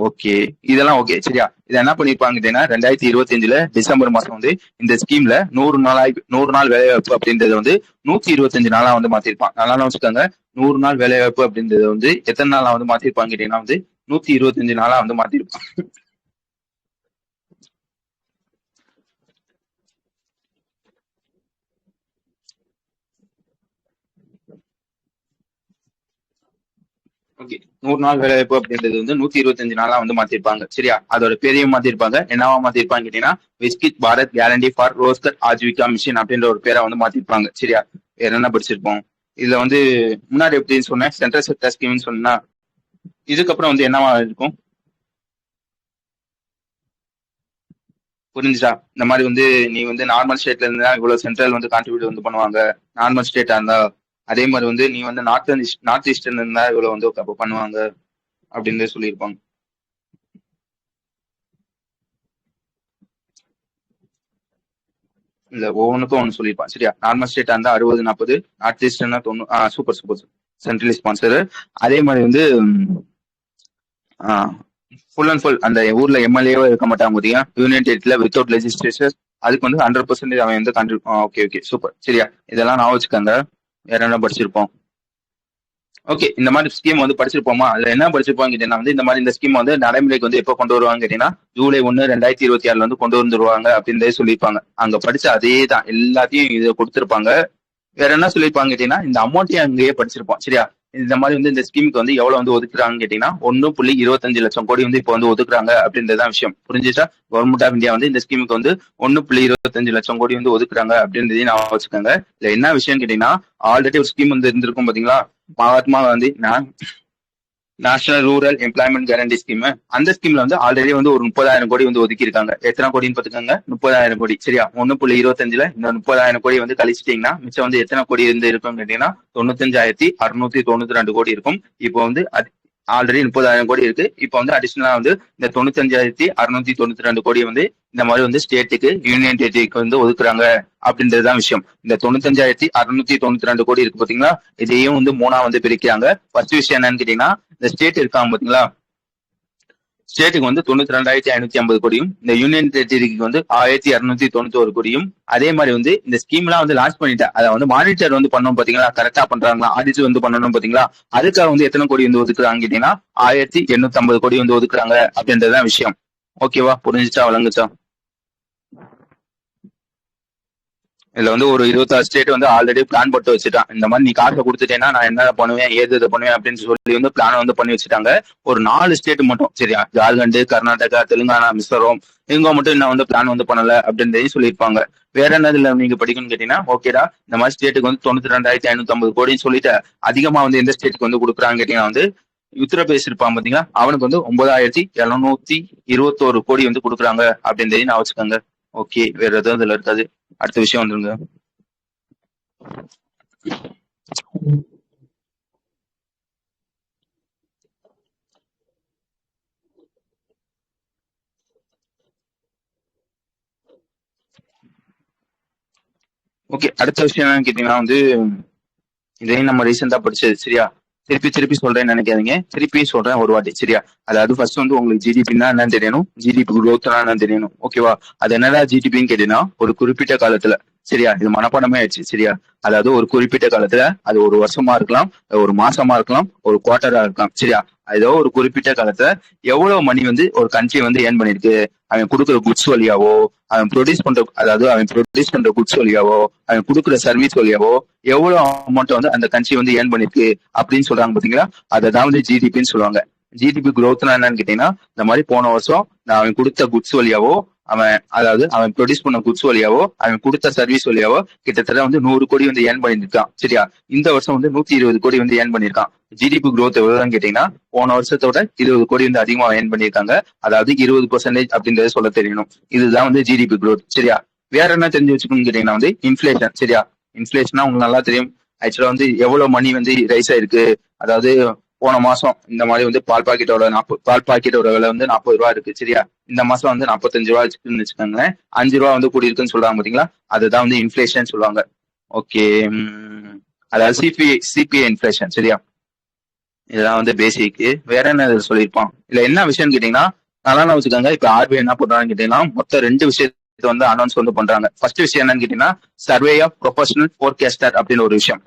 ஓகே. இதெல்லாம் ஓகே. சரியா? இதை என்ன பண்ணிருப்பாங்க கேட்டீங்கன்னா 2025 டிசம்பர் மாசம் வந்து இந்த ஸ்கீம்ல 100 நாள் வேலைவாய்ப்பு அப்படின்றத வந்து 125 நாளா வந்து மாத்திருப்பான். நல்லா வச்சுக்கோங்க. 100 நாள் வேலைவாய்ப்பு அப்படின்றத வந்து எத்தனை நாளா வந்து மாத்திருப்பாங்க கேட்டீங்கன்னா வந்து 125 நாளா வந்து மாத்திருப்பான். ஓகே. 100 நாள் வேலைவாய்ப்பு அப்படின்றது வந்து 125 நாளா வந்து மாத்திருப்பாங்க. சரியா? அதோட பேரையும் மாத்திருப்பாங்க. என்னவா மாத்திருப்பாங்க கேட்டீங்கன்னா விஸ்கிட் Bharat guarantee for Rozgar Ajeevika mission அப்படின்ற ஒரு பேரை வந்து மாத்திருப்பாங்க. சரியா? வேற என்ன படிச்சிருப்போம்? இதுல வந்து முன்னாடி எப்படின்னு சொன்னேன், சென்ட்ரல் செக்டர் ஸ்கீம்னு சொன்னா இதுக்கப்புறம் வந்து என்னவா இருக்கும்? புரிஞ்சுச்சா? இந்த மாதிரி வந்து நீ வந்து நார்மல் ஸ்டேட்ல இருந்தா இவ்வளவு சென்ட்ரல் வந்து கான்ட்ரிபியூட் வந்து பண்ணுவாங்க. நார்மல் ஸ்டேட்டா இருந்தா அதே மாதிரி வந்து நீ வந்து நார்த் ஈஸ்டர்ன் இருந்தா இவ்வளவு வந்து அப்ப பண்ணுவாங்க அப்படின்னு சொல்லியிருப்பாங்க. இல்ல ஒவ்வொன்றுக்கும் ஒன்று சொல்லியிருப்பான். சரியா? நார்மல் ஸ்டேட்டா இருந்தா 60-40, நார்த் ஈஸ்டர்னா 90. Super super. Centrally sponsor. அதே மாதிரி வந்து ஃபுல் அண்ட் ஃபுல் அந்த ஊர்ல எம்எல்ஏவா இருக்க மாட்டாங்க பாத்தீங்க, யூனியன் டெரிட்டரியில வித்தவுட் லெஜிஸ்லேச்சர். அதுக்கு வந்து 100% அவன் வந்து ஓகே ஓகே சூப்பர். சரியா? இதெல்லாம் நான் வச்சுக்கோங்க. வேற என்ன படிச்சிருப்போம்? ஓகே. இந்த மாதிரி ஸ்கீம் வந்து படிச்சிருப்போமா? அதுல என்ன படிச்சிருப்போம் கேட்டீங்கன்னா வந்து இந்த மாதிரி இந்த ஸ்கீம் வந்து நடைமுறைக்கு வந்து எப்போ கொண்டு வருவாங்க கேட்டீங்கன்னா ஜூலை 1, 2026 வந்து கொண்டு வந்துருவாங்க அப்படின்றதே சொல்லியிருப்பாங்க. அங்க படிச்ச அதே தான் எல்லாத்தையும் இதை கொடுத்திருப்பாங்க. வேற என்ன சொல்லியிருப்பாங்க கேட்டீங்கன்னா இந்த அமௌண்ட்டையும் அங்கேயே படிச்சிருப்போம். சரியா? இந்த மாதிரி வந்து இந்த ஸ்கீமுக்கு வந்து எவ்வளவு வந்து ஒதுக்குறாங்கன்னு கேட்டீங்கன்னா 1.25 லட்சம் கோடி வந்து இப்போ வந்து ஒதுக்குறாங்க அப்படின்றதான் விஷயம். புரிஞ்சுச்சா? கவர்மெண்ட் ஆஃப் இந்தியா வந்து இந்த ஸ்கீமுக்கு வந்து 1.25 லட்சம் கோடி வந்து ஒதுக்குறாங்க அப்படின்றதையும் நான் வச்சுக்கோங்க. இல்ல என்ன விஷயம் கேட்டீங்கன்னா ஆல்ரெடி ஒரு ஸ்கீம் வந்து இருந்திருக்கும் பாத்தீங்களா, Mahatma Gandhi national rural employment guarantee scheme. அந்த ஸ்கீம்ல வந்து ஆல்ரெடி வந்து ஒரு 30,000 கோடி வந்து ஒதுக்கி இருக்காங்க. எத்தனை கோடின்னு பாத்துக்கோங்க? 30,000 கோடி. சரியா? 1.25 இந்த 30,000 கோடி வந்து கழிச்சிட்டீங்கன்னா மிச்சம் வந்து எத்தனை கோடி இருந்து இருக்கும் கேட்டீங்கன்னா 95,692 கோடி இருக்கும். இப்போ வந்து ஆல்ரெடி 30,000 கோடி இருக்கு. இப்போ வந்து அடிஷனலா வந்து இந்த 95,692 கோடி வந்து இந்த மாதிரி வந்து ஸ்டேட்டுக்கு யூனியன் டெரிட்டரிக்கு வந்து ஒதுக்குறாங்க அப்படின்றதுதான் விஷயம். இந்த 95,692 கோடி இருக்கு பாத்தீங்களா, இதையும் வந்து 3ஆ வந்து பிரிக்கிறாங்க. ஃபர்ஸ்ட் விஷயம் என்னன்னு கேட்டீங்கன்னா இந்த ஸ்டேட் இருக்காங்க பாத்தீங்களா, ஸ்டேட்டுக்கு வந்து 92,550 கோடியும், இந்த யூனியன் டெரிட்டரிக்கு வந்து 1,291 கோடியும். அதே மாதிரி வந்து இந்த ஸ்கீம் எல்லாம் வந்து லான்ச் பண்ணிட்டேன். அதை வந்து மானிட்டர் வந்து பண்ணணும் பாத்தீங்களா, கரெக்டா பண்றாங்களா, ஆடிட் வந்து பண்ணணும் பாத்தீங்களா, அதுக்காக வந்து எத்தனை கோடி வந்து ஒதுக்குறாங்க கேட்டீங்கன்னா 1,850 கோடி வந்து ஒதுக்குறாங்க அப்படின்றதுதான் விஷயம். ஓகேவா? புரிஞ்சுச்சா? வழங்குச்சா? இதுல வந்து ஒரு 26 ஸ்டேட் வந்து ஆல்ரெடி பிளான் போட்டு வச்சுட்டான். இந்த மாதிரி நீ காசை கொடுத்துட்டேன்னா நான் என்ன பண்ணுவேன், ஏது பண்ணுவேன் அப்படின்னு சொல்லி வந்து பிளான் வந்து பண்ணி வச்சுட்டாங்க. ஒரு 4 ஸ்டேட் மட்டும், சரியா, ஜார்க்கண்ட், கர்நாடகா, தெலுங்கானா, மிசோரம், இவங்க மட்டும் இன்னும் வந்து பிளான் வந்து பண்ணல அப்படின்றதையும் சொல்லியிருப்பாங்க. வேற என்னதுல நீங்க படிக்கணும்னு கேட்டீங்கன்னா, ஓகேடா, இந்த மாதிரி ஸ்டேட்டுக்கு வந்து 92,550 கோடின்னு சொல்லிட்டு அதிகமா வந்து எந்த ஸ்டேட்டுக்கு வந்து கொடுக்குறாங்க கேட்டீங்கன்னா வந்து உத்தரப்பிரதேஷ் இருப்பான் பாத்தீங்களா, அவனுக்கு வந்து 9,721 கோடி வந்து கொடுக்குறாங்க அப்படின்றதையும் நான் வச்சுக்கோங்க. ஓகே. வேற எதுவும் இதுல இருக்காது. அடுத்த விஷயம் வந்துருங்க. ஓகே. அடுத்த விஷயம் என்னன்னு கேட்டீங்கன்னா வந்து இதையும் நம்ம ரீசெண்டா படிச்சது. சரியா? திருப்பி திருப்பி சொல்றேன்னு நினைக்காதீங்க, திருப்பி சொல்றேன் ஒரு வாட்டி. சரியா? அதாவது ஃபர்ஸ்ட் வந்து உங்களுக்கு ஜிடிபின்னா என்னன்னு தெரியணும், ஜிடிபி குரோத்னா என்னன்னு தெரியணும். ஓகேவா? அது என்னடா ஜிடிபின்னு கேட்டீங்கன்னா ஒரு குறிப்பிட்ட காலத்துல, சரியா, இது மனப்பாடமே ஆயிடுச்சு. சரியா? அதாவது ஒரு குறிப்பிட்ட காலத்துல அது ஒரு வருஷமா இருக்கலாம், ஒரு மாசமா இருக்கலாம், ஒரு குவார்டரா இருக்கலாம். சரியா? ஏதோ ஒரு குறிப்பிட்ட காலத்துல எவ்வளவு மணி வந்து ஒரு கண்ட்ரி வந்து ஏர்ன் பண்ணிருக்கு, அவன் கொடுக்குற குட்ஸ் வழியாவோ, அவன் ப்ரொடியூஸ் பண்ற, அதாவது அவன் ப்ரொடியூஸ் பண்ற குட்ஸ் வழியாவோ, அவன் கொடுக்குற சர்வீஸ் வழியாவோ எவ்வளவு அமௌண்ட் வந்து அந்த கண்ட்ரி வந்து ஏர்ன் பண்ணிருக்கு அப்படின்னு சொல்றாங்க பாத்தீங்களா, அதான் வந்து ஜிடிபின்னு சொல்லுவாங்க. ஜிடிபி குரோத்னா என்னன்னு கேட்டீங்கன்னா இந்த மாதிரி போன வருஷம் நான் அவன் கொடுத்த குட்ஸ் வழியாவோ, அவன் அதாவது அவன் ப்ரொடியூஸ் பண்ண குட்ஸ் வழியாவோ, அவன் கொடுத்த சர்வீஸ் வழியாவோ கிட்டத்தட்ட வந்து 100 கோடி வந்து ஏர்ன் பண்ணிருக்கான். சரியா? இந்த வருஷம் வந்து 120 கோடி வந்து ஏர்ன் பண்ணிருக்கான். ஜிடிபி குரோத் எவ்வளவுன்னு கேட்டீங்கன்னா போன வருஷத்தோட 20 கோடி வந்து அதிகமா ஏர்ன் பண்ணியிருக்காங்க. அதாவது 20% அப்படின்றத சொல்ல தெரியணும். இதுதான் வந்து ஜிடிபி குரோத். சரியா? வேற என்ன தெரிஞ்சு வச்சுக்கணும்னு கேட்டீங்கன்னா வந்து இன்ஃபிளேஷன். சரியா? இன்ஃபிளேஷனா உங்களுக்கு நல்லா தெரியும். ஆக்சுவலா வந்து எவ்வளவு மணி வந்து ரைஸ் ஆயிருக்கு, அதாவது போன மாசம் இந்த மாதிரி வந்து பால் பாக்கெட்டோட பால் பாக்கெட்டோட விலை வந்து 40 ரூபா இருக்கு சரியா. இந்த மாசம் வந்து 45 ரூபா இருக்குன்னு வச்சுக்கோங்களேன். 5 ரூபா வந்து கூடி இருக்குன்னு சொல்றாங்க பாத்தீங்களா, அதுதான் வந்து இன்ஃபிளேஷன் சொல்லுவாங்க. ஓகே, அதாவது சிபிஐ இன்ஃபிளேஷன் சரியா. இதெல்லாம் வந்து பேசிக். வேற என்ன சொல்லியிருப்பான் இல்ல என்ன விஷயம்னு கேட்டீங்கன்னா, நல்லா வச்சுக்கோங்க. இப்ப ஆர்பிஐ என்ன பண்றாங்கன்னு கேட்டீங்கன்னா மொத்தம் 2 விஷயத்தை வந்து அனௌன்ஸ் வந்து பண்றாங்க. ஃபர்ஸ்ட் விஷயம் என்னன்னு கேட்டீங்கன்னா சர்வே ஆஃப் ப்ரொஃபஷனல் ஃபோர்காஸ்டர் அப்படின்னு ஒரு விஷயம்.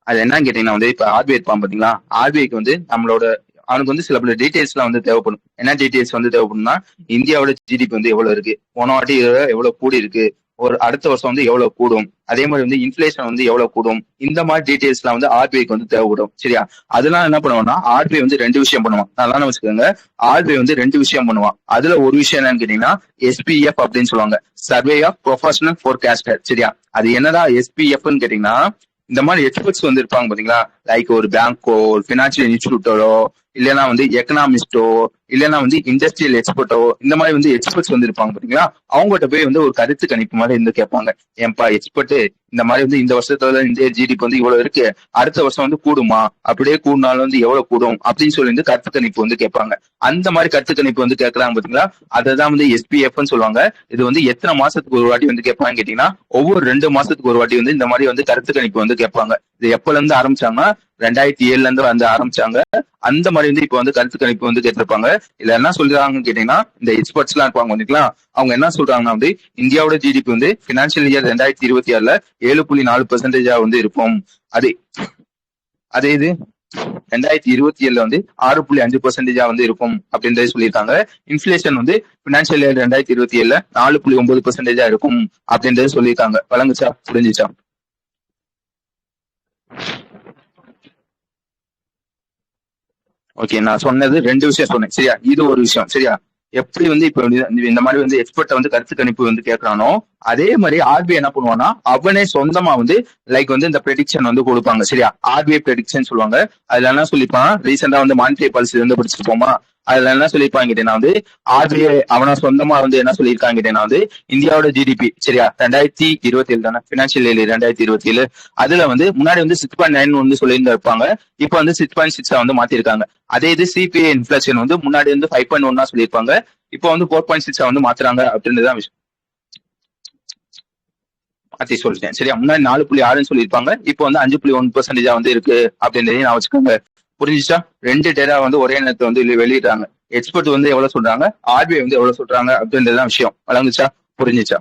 அது என்னன்னு கேட்டீங்கன்னா வந்து இப்ப ஆர்பிஐ இருப்பான் பாத்தீங்களா, ஆர்பிஐக்கு வந்து நம்மளோட அவனுக்கு வந்து சில பல டீடைல்ஸ் எல்லாம் வந்து தேவைப்படும். என்ன டீடைல்ஸ் வந்து தேவைப்படும்னா இந்தியாவோட ஜிடிபி வந்து எவ்வளவு இருக்கு, போன வாட்டி எவ்வளவு கூடி இருக்கு, ஒரு அடுத்த வருஷம் வந்து எவ்வளவு கூடும், அதே மாதிரி வந்து இன்ஃபிளேஷன் வந்து எவ்வளவு கூடும், இந்த மாதிரி டீடைல்ஸ் எல்லாம் வந்து ஆர்பிஐக்கு வந்து தேவைப்படும் சரியா. அதெல்லாம் என்ன பண்ணுவோம்னா ஆர்பிஐ வந்து 2 விஷயம் பண்ணுவான். நல்லா வச்சுக்கோங்க, ஆர்பிஐ வந்து 2 விஷயம் பண்ணுவான். அதுல ஒரு விஷயம் என்னன்னு கேட்டீங்கன்னா எஸ்பிஎஃப் அப்படின்னு சொல்லுவாங்க, சர்வே ஆஃப் ப்ரொஃபஷனல் ஃபோர்காஸ்டர் சரியா. அது என்னடா எஸ்பிஎஃப்னு கேட்டீங்கன்னா இந்த மாதிரி எக்ஸ்பர்ட்ஸ் வந்து இருப்பாங்க பாத்தீங்களா, லைக் ஒரு பேங்கோ ஒரு பினான்சியல் இன்ஸ்டிடியூட்டோ இல்லைன்னா வந்து எக்கனாமிஸ்டோ இல்லைன்னா வந்து இண்டஸ்ட்ரியல் எக்ஸ்பர்ட்டோ இந்த மாதிரி வந்து எக்ஸ்பர்ட்ஸ் வந்து இருப்பாங்க பாத்தீங்களா, அவங்ககிட்ட போய் வந்து ஒரு கருத்து கணிப்பு மாதிரி இருந்து கேட்பாங்க. ஏன்பா எக்ஸ்பர்ட் இந்த மாதிரி வந்து இந்த வருஷத்துல இந்திய ஜிடிபி வந்து இவ்வளவு இருக்கு, அடுத்த வருஷம் வந்து கூடுமா, அப்படியே கூடுனாலும் வந்து எவ்வளவு கூடும் அப்படின்னு சொல்லி வந்து கருத்து கணிப்பு வந்து கேட்பாங்க. அந்த மாதிரி கருத்து கணிப்பு வந்து கேட்கறாங்க பாத்தீங்களா, அதான் வந்து எஸ்பிஎஃப்னு சொல்லுவாங்க. இது வந்து எத்தனை மாசத்துக்கு ஒரு வாட்டி வந்து கேட்பாங்க கேட்டீங்கன்னா ஒவ்வொரு 2 மாசத்துக்கு ஒரு வாட்டி வந்து இந்த மாதிரி வந்து கருத்து கணிப்பு வந்து கேட்பாங்க. இது எப்பல இருந்து ஆரம்பிச்சாங்கன்னா 2007 இருந்து வந்து ஆரம்பிச்சாங்க. அந்த மாதிரி வந்து இப்ப வந்து கருத்து கணிப்பு வந்து கேட்டிருப்பாங்க. இதுல என்ன சொல்றாங்கன்னு கேட்டீங்கன்னா இந்த எக்ஸ்பர்ட்ஸ் எல்லாம் இருப்பாங்க வந்துங்களா, அவங்க என்ன சொல்றாங்கன்னா வந்து இந்தியாவோட ஜிடிபி வந்து பினான்சியல் இயர் 2026 7.4% வந்து இருக்கும். அதே இது 2027 வந்து 6.5% வந்து இருக்கும் அப்படின்றத சொல்லியிருக்காங்க. இன்ஃபிளேஷன் வந்து பினான்சியல் இயர் 2027 4.9% இருக்கும் அப்படின்றத சொல்லியிருக்காங்க. வழங்குச்சா, புரிஞ்சுச்சா? ஓகே, நான் சொன்னது 2 விஷயம் சொன்னேன் சரியா. இது ஒரு விஷயம் சரியா. எப்படி வந்து இப்ப இந்த மாதிரி வந்து எக்ஸ்பர்ட்ட வந்து கருத்து கணிப்பு வந்து கேட்கறானோ அதே மாதிரி ஆர்பிஐ என்ன பண்ணுவான்னா அவனே சொந்தமா வந்து லைக் வந்து இந்த ப்ரெடிக்ஷன் வந்து கொடுப்பாங்க சரியா. ஆர்பிஐ ப்ரெடிக்ஷன் சொல்லுவாங்க. அதுல என்ன சொல்லிப்பான், ரீசெண்டா வந்து மானிட்டரி பாலிசி வந்து படிச்சுட்டு போமா, அதுல என்ன சொல்லியிருப்பாங்க கேட்டேன்னா வந்து ஆர்பிஐ அவனா சொந்தமா வந்து என்ன சொல்லியிருக்காங்க கேட்டேன்னா வந்து இந்தியாவோட ஜிடிபி சரியா 2027 தானே பினான்சியல் இயர் 2027, அதுல வந்து முன்னாடி வந்து 6.9 வந்து சொல்லியிருந்து இருப்பாங்க, இப்ப வந்து 6.6 வந்து மாத்திருக்காங்க. அதே இது சிபிஐ இன்ஃபிளேஷன் வந்து முன்னாடி வந்து 5.1 சொல்லியிருப்பாங்க, இப்ப வந்து 4.6 வந்து மாத்துறாங்க அப்படின்றதுதான் விஷயம். மாத்தி சொல்லிட்டேன் சரியா. முன்னாடி 4.6 சொல்லியிருப்பாங்க, இப்ப வந்து 5.1% வந்து இருக்கு அப்படின்றதையும் நான் வச்சுக்கோங்க. புரிஞ்சுச்சா? 2 டேட்டா வந்து ஒரே நேரத்துல வந்து வெளியிடுறாங்க. எக்ஸ்பர்ட் வந்து எவ்வளவு சொல்றாங்க, ஆர்பிஐ வந்து எவ்வளவு சொல்றாங்க அப்படின்றதுதான் விஷயம். வழங்குச்சா, புரிஞ்சுச்சா?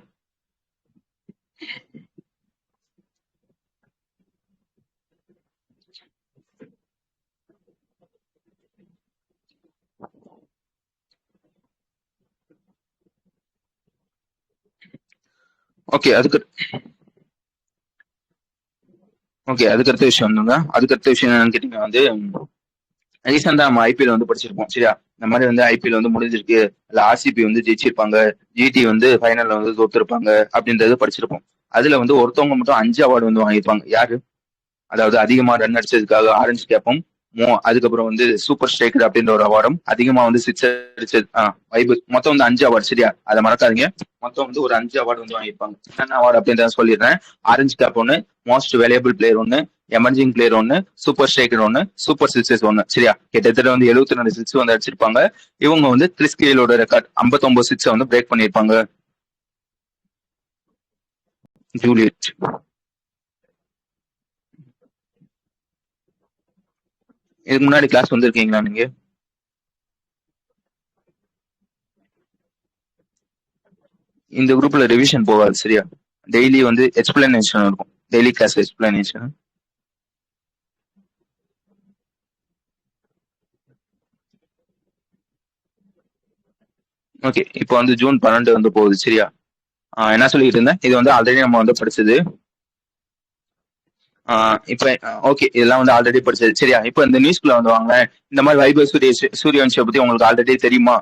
ஓகே, அதுக்கு அடுத்த விஷயம் என்னன்னு கேட்டீங்கன்னா வந்து ரீசெண்டா நம்ம ஐபிஎல் வந்து படிச்சிருப்போம் சரியா. இந்த மாதிரி வந்து ஐபிஎல் வந்து முடிஞ்சிருக்கு, இல்ல ஆர்சிபி வந்து ஜெயிச்சிருப்பாங்க, ஜிடி வந்து ஃபைனல்ல வந்து தோத்துருப்பாங்க அப்படின்றது படிச்சிருப்போம். அதுல வந்து ஒருத்தவங்க மட்டும் 5 அவார்டு வந்து வாங்கியிருப்பாங்க. யாரு? அதாவது அதிகமா ரன் அடிச்சதுக்காக ஆரஞ்சு கேப்பும், அதுக்கப்புறம் வந்து சூப்பர் ஸ்ட்ரைக்கர் அப்படின்ற ஒரு அவார்டும், அதிகமா வந்து சிக்ஸ் அடிச்சது வைபு, மொத்தம் வந்து 5 அவார்டு சரியா. அதை மறக்காதீங்க. மொத்தம் வந்து ஒரு 5 அவார்டு வந்து வாங்கியிருப்பாங்க. என்ன அவார்டு அப்படின்றத சொல்லிடுறேன். ஆரஞ்சு கேப் ஒன்னு, மோஸ்ட் வேல்யூபிள் பிளேயர் ஒன்னு, எமர்ஜிங் பிளேயர் ஒன்னு, சூப்பர் ஸ்ட்ரைக்கர் ஒன்னு, சூப்பர் சிக்ஸஸ் ஒன்னு சரியா. கிட்டத்தட்ட வந்து 72 சிக்ஸ் வந்து அடிச்சிருப்பாங்க. இவங்க வந்து கிறிஸ் கெயிலோட ரெக்கார்ட் 59 சிக்ஸ் வந்து பிரேக் பண்ணியிருப்பாங்க. ஜூலியட், இதுக்கு முன்னாடி கிளாஸ் வந்திருக்கீங்களா நீங்க? இந்த குரூப்ல ரிவிஷன் போகாது சரியா. டெய்லி வந்து எக்ஸ்பிளனேஷன் இருக்கும், டெய்லி கிளாஸ் எக்ஸ்பிளனேஷன். ஓகே, இப்போ வந்து ஜூன் 12 வந்து போகுது சரியா. என்ன சொல்லிட்டு இருந்தேன், இது வந்து ஆல்ரெடி நம்ம வந்து படிச்சது. இப்ப ஓகே, இதெல்லாம் வந்து ஆல்ரெடி படிச்சது சரியா. இப்ப இந்த நியூஸ்குள்ள வந்து வாங்க. இந்த மாதிரி வைபவ் சூரியவன்ஷியை பத்தி உங்களுக்கு ஆல்ரெடி தெரியுமா?